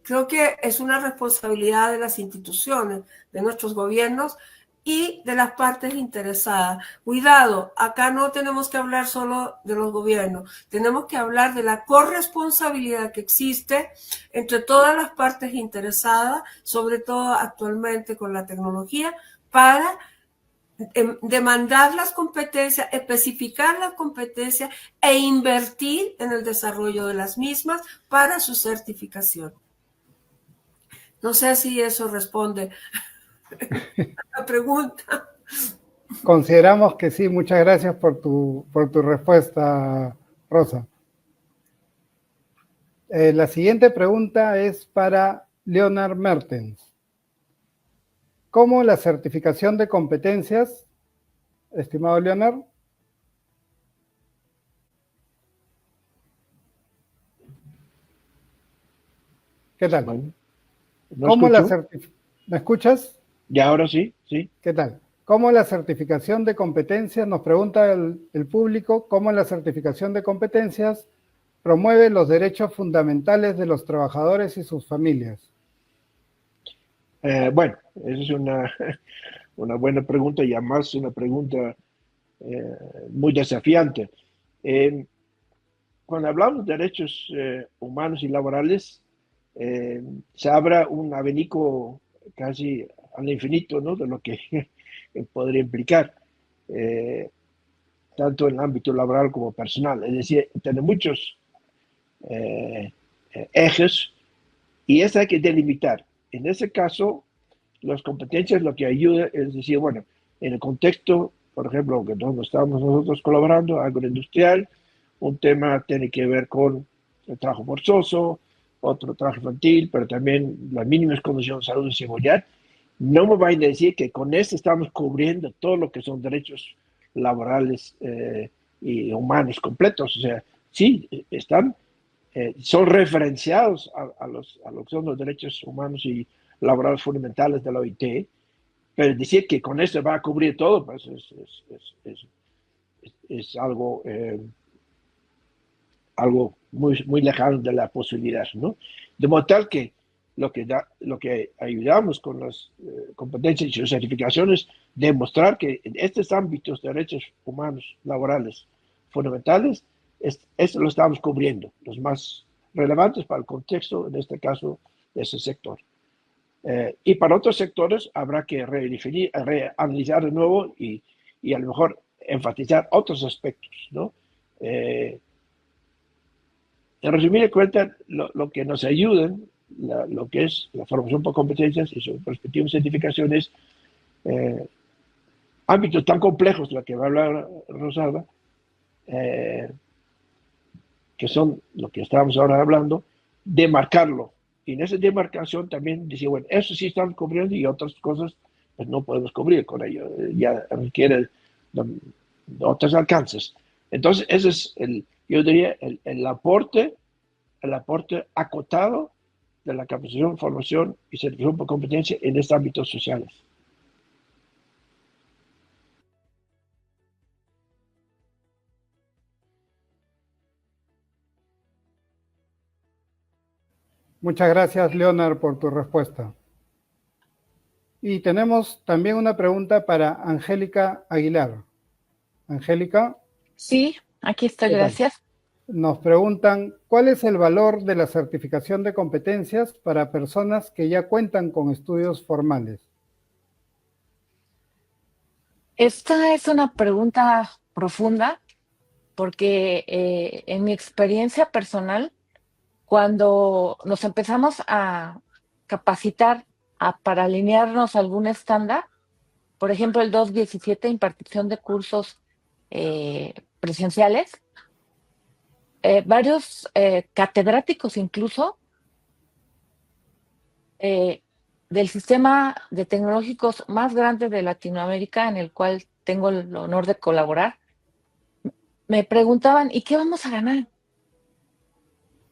Creo que es una responsabilidad de las instituciones, de nuestros gobiernos y de las partes interesadas. Cuidado, acá no tenemos que hablar solo de los gobiernos, tenemos que hablar de la corresponsabilidad que existe entre todas las partes interesadas, sobre todo actualmente con la tecnología, para demandar las competencias, especificar las competencias e invertir en el desarrollo de las mismas para su certificación. No sé si eso responde a la pregunta.
Consideramos que sí. Muchas gracias por tu respuesta, Rosa. La siguiente pregunta es para Leonard Mertens. ¿Cómo la certificación de competencias, estimado Leonard? ¿Qué tal?
Bueno,
¿Me escuchas?
Ya, ahora sí, sí.
¿Qué tal? ¿Cómo la certificación de competencias, nos pregunta el público, cómo la certificación de competencias promueve los derechos fundamentales de los trabajadores y sus familias?
Bueno, esa es una buena pregunta y además una pregunta muy desafiante. cuando hablamos de derechos humanos y laborales, se abre un abanico casi al infinito, ¿no? De lo que podría implicar, tanto en el ámbito laboral como personal. Es decir, tiene muchos ejes y eso hay que delimitar. En ese caso, las competencias lo que ayuda es decir, bueno, en el contexto, por ejemplo, que donde estamos nosotros colaborando, agroindustrial, un tema tiene que ver con el trabajo forzoso, otro trabajo infantil, pero también las mínimas condiciones de salud y seguridad. No me vayan a decir que con esto estamos cubriendo todo lo que son derechos laborales y humanos completos. O sea, sí, están, son referenciados a lo que son los derechos humanos y laborales fundamentales de la OIT, pero decir que con esto va a cubrir todo, pues es algo, algo muy, muy lejano de la posibilidad, ¿no? De modo tal que lo que ayudamos con las competencias y certificaciones, demostrar que en estos ámbitos de derechos humanos laborales fundamentales, esto lo estamos cubriendo, los más relevantes para el contexto, en este caso, de ese sector. Y para otros sectores habrá que reanalizar de nuevo y a lo mejor enfatizar otros aspectos, ¿no? En resumir cuentas, lo que nos ayudan, lo que es la formación por competencias y su perspectiva de certificaciones, ámbitos tan complejos de los que va a hablar Rosalba, que son lo que estamos ahora hablando, demarcarlo. Y en esa demarcación también decir, bueno, eso sí estamos cubriendo y otras cosas pues no podemos cubrir con ello, ya requiere otros alcances. Entonces, ese es yo diría, el aporte acotado de la capacitación, formación y certificación por competencia en estos ámbitos sociales.
Muchas gracias, Leonard, por tu respuesta. Y tenemos también una pregunta para Angélica Aguilar. Angélica.
Sí, aquí estoy, gracias.
Nos preguntan, ¿cuál es el valor de la certificación de competencias para personas que ya cuentan con estudios formales?
Esta es una pregunta profunda porque en mi experiencia personal, cuando nos empezamos a capacitar para alinearnos a algún estándar, por ejemplo, el 217, impartición de cursos presenciales, varios catedráticos incluso del sistema de tecnológicos más grande de Latinoamérica, en el cual tengo el honor de colaborar, me preguntaban, ¿y qué vamos a ganar?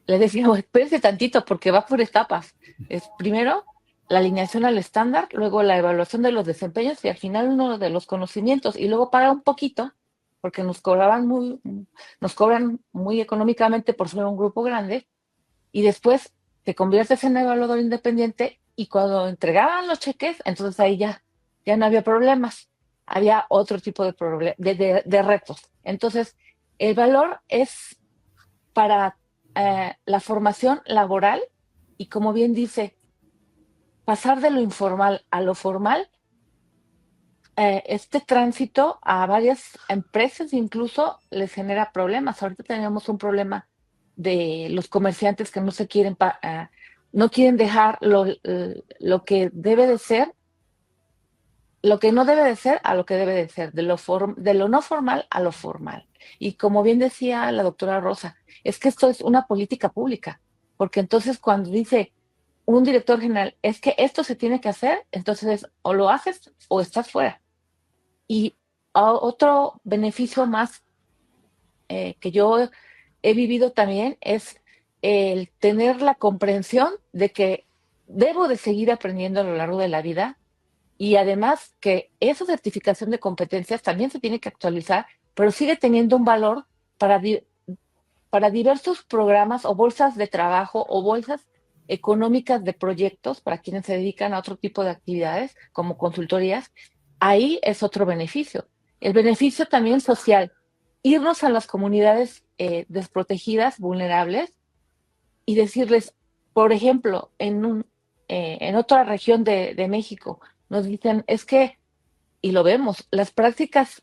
Le decía, espérese tantito porque va por etapas. Es primero la alineación al estándar, luego la evaluación de los desempeños y al final uno de los conocimientos, y luego paga un poquito porque nos cobran muy económicamente por ser un grupo grande, y después te conviertes en evaluador independiente, y cuando entregaban los cheques, entonces ahí ya no había problemas, había otro tipo de retos. Entonces, el valor es para la formación laboral y, como bien dice, pasar de lo informal a lo formal. Este tránsito a varias empresas incluso les genera problemas. Ahorita tenemos un problema de los comerciantes que no quieren dejar lo que debe de ser, lo que no debe de ser a lo que debe de ser, de lo no formal a lo formal. Y como bien decía la doctora Rosa, es que esto es una política pública, porque entonces cuando dice un director general, es que esto se tiene que hacer, entonces o lo haces o estás fuera. Y otro beneficio más que yo he vivido también es el tener la comprensión de que debo de seguir aprendiendo a lo largo de la vida, y además que esa certificación de competencias también se tiene que actualizar, pero sigue teniendo un valor para diversos programas o bolsas de trabajo o bolsas económicas de proyectos para quienes se dedican a otro tipo de actividades como consultorías. Ahí es otro beneficio. El beneficio también social, irnos a las comunidades desprotegidas, vulnerables, y decirles, por ejemplo, en otra región de México, nos dicen, es que, y lo vemos, las prácticas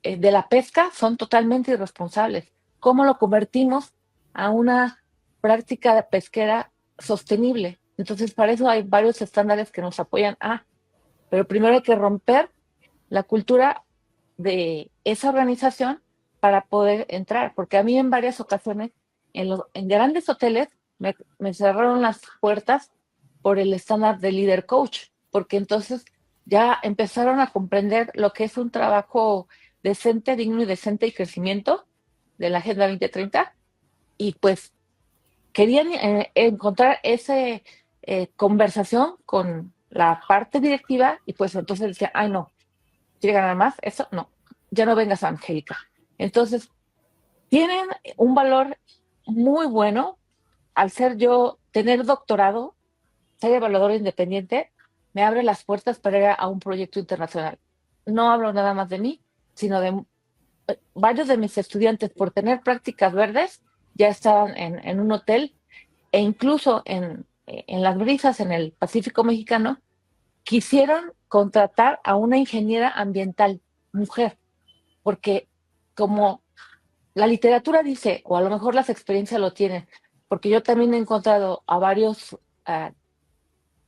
de la pesca son totalmente irresponsables. ¿Cómo lo convertimos a una práctica pesquera sostenible? Entonces, para eso hay varios estándares que nos apoyan. Pero primero hay que romper la cultura de esa organización para poder entrar, porque a mí en varias ocasiones, en grandes hoteles, me cerraron las puertas por el estándar de líder coach, porque entonces ya empezaron a comprender lo que es un trabajo decente, digno y decente y crecimiento de la Agenda 2030, y pues querían encontrar esa conversación con la parte directiva, y pues entonces decían, ay no, ¿quiere ganar más? Eso no, ya no vengas, Angélica. Entonces, tienen un valor muy bueno. Al tener doctorado, ser evaluador independiente, me abre las puertas para ir a un proyecto internacional. No hablo nada más de mí, sino de varios de mis estudiantes, por tener prácticas verdes, ya estaban en un hotel, e incluso en Las Brisas, en el Pacífico Mexicano, quisieron contratar a una ingeniera ambiental, mujer, porque como la literatura dice, o a lo mejor las experiencias lo tienen, porque yo también he encontrado a varios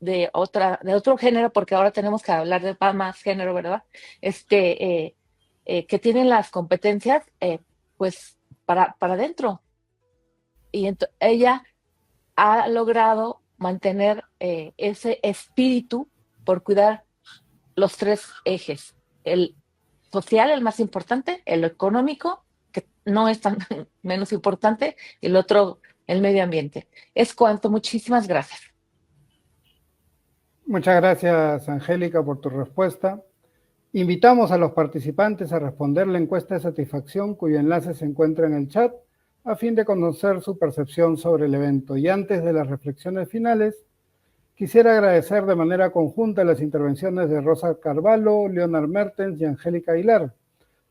de otro género, porque ahora tenemos que hablar de más género, ¿verdad? Que tienen las competencias, pues, para adentro. Y ella ha logrado mantener ese espíritu por cuidar los tres ejes: el social, el más importante, el económico, que no es tan menos importante, y el otro, el medio ambiente. Es cuanto. Muchísimas gracias.
Muchas gracias, Angélica, por tu respuesta. Invitamos a los participantes a responder la encuesta de satisfacción, cuyo enlace se encuentra en el chat, a fin de conocer su percepción sobre el evento. Y antes de las reflexiones finales, quisiera agradecer de manera conjunta las intervenciones de Rosa Carvalho, Leonard Mertens y Angélica Aguilar,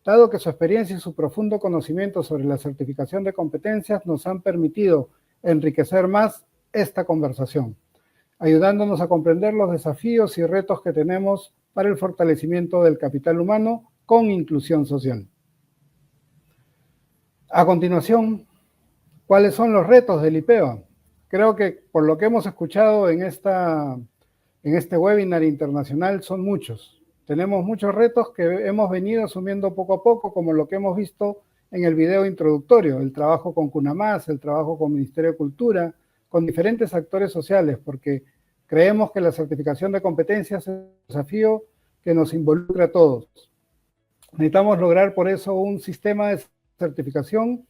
dado que su experiencia y su profundo conocimiento sobre la certificación de competencias nos han permitido enriquecer más esta conversación, ayudándonos a comprender los desafíos y retos que tenemos para el fortalecimiento del capital humano con inclusión social. A continuación, ¿cuáles son los retos del IPEVA? Creo que por lo que hemos escuchado en este webinar internacional son muchos. Tenemos muchos retos que hemos venido asumiendo poco a poco, como lo que hemos visto en el video introductorio, el trabajo con CUNAMAS, el trabajo con Ministerio de Cultura, con diferentes actores sociales, porque creemos que la certificación de competencias es un desafío que nos involucra a todos. Necesitamos lograr por eso un sistema de certificación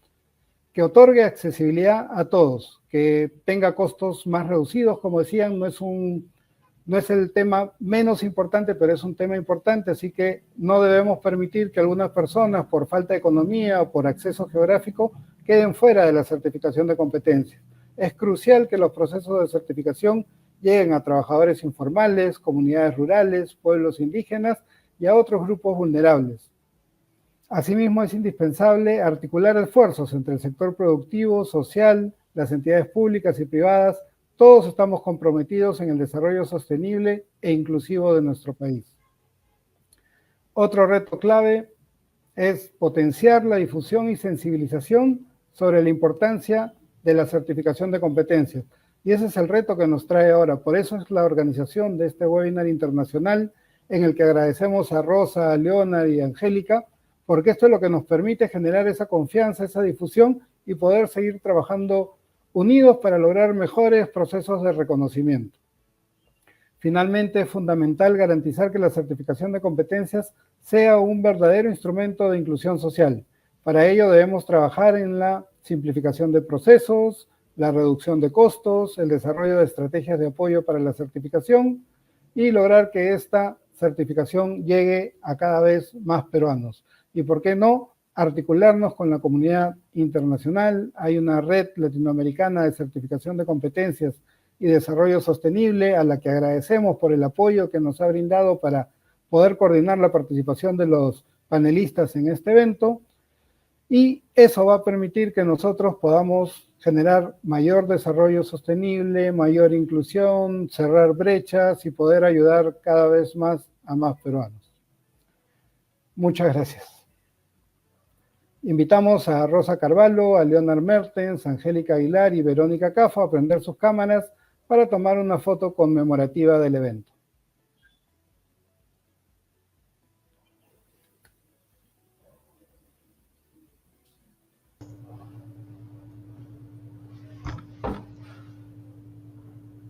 que otorgue accesibilidad a todos, que tenga costos más reducidos. Como decían, no es el tema menos importante, pero es un tema importante, así que no debemos permitir que algunas personas, por falta de economía o por acceso geográfico, queden fuera de la certificación de competencias. Es crucial que los procesos de certificación lleguen a trabajadores informales, comunidades rurales, pueblos indígenas y a otros grupos vulnerables. Asimismo, es indispensable articular esfuerzos entre el sector productivo, social, las entidades públicas y privadas. Todos estamos comprometidos en el desarrollo sostenible e inclusivo de nuestro país. Otro reto clave es potenciar la difusión y sensibilización sobre la importancia de la certificación de competencias. Y ese es el reto que nos trae ahora. Por eso es la organización de este webinar internacional, en el que agradecemos a Rosa, a Leonard y a Angélica, porque esto es lo que nos permite generar esa confianza, esa difusión y poder seguir trabajando unidos para lograr mejores procesos de reconocimiento. Finalmente, es fundamental garantizar que la certificación de competencias sea un verdadero instrumento de inclusión social. Para ello debemos trabajar en la simplificación de procesos, la reducción de costos, el desarrollo de estrategias de apoyo para la certificación y lograr que esta certificación llegue a cada vez más peruanos. Y por qué no, articularnos con la comunidad internacional. Hay una red latinoamericana de certificación de competencias y desarrollo sostenible, a la que agradecemos por el apoyo que nos ha brindado para poder coordinar la participación de los panelistas en este evento. Y eso va a permitir que nosotros podamos generar mayor desarrollo sostenible, mayor inclusión, cerrar brechas y poder ayudar cada vez más a más peruanos. Muchas gracias. Invitamos a Rosa Carvalho, a Leonard Mertens, Angélica Aguilar y Verónica Cafo a prender sus cámaras para tomar una foto conmemorativa del evento.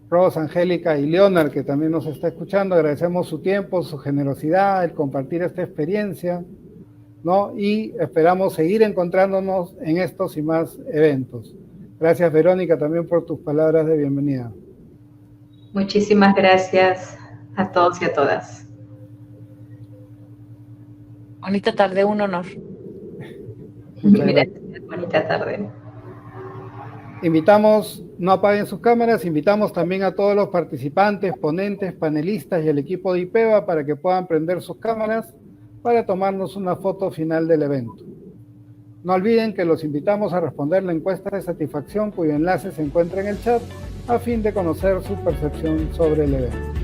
Rosa, Angélica y Leonard, que también nos está escuchando, agradecemos su tiempo, su generosidad, el compartir esta experiencia, ¿no? Y esperamos seguir encontrándonos en estos y más eventos. Gracias, Verónica, también por tus palabras de bienvenida.
Muchísimas gracias a todos y a todas.
Bonita tarde, un honor.
Gracias, bonita tarde.
Invitamos, no apaguen sus cámaras, invitamos también a todos los participantes, ponentes, panelistas y el equipo de IPEVA para que puedan prender sus cámaras para tomarnos una foto final del evento. No olviden que los invitamos a responder la encuesta de satisfacción cuyo enlace se encuentra en el chat a fin de conocer su percepción sobre el evento.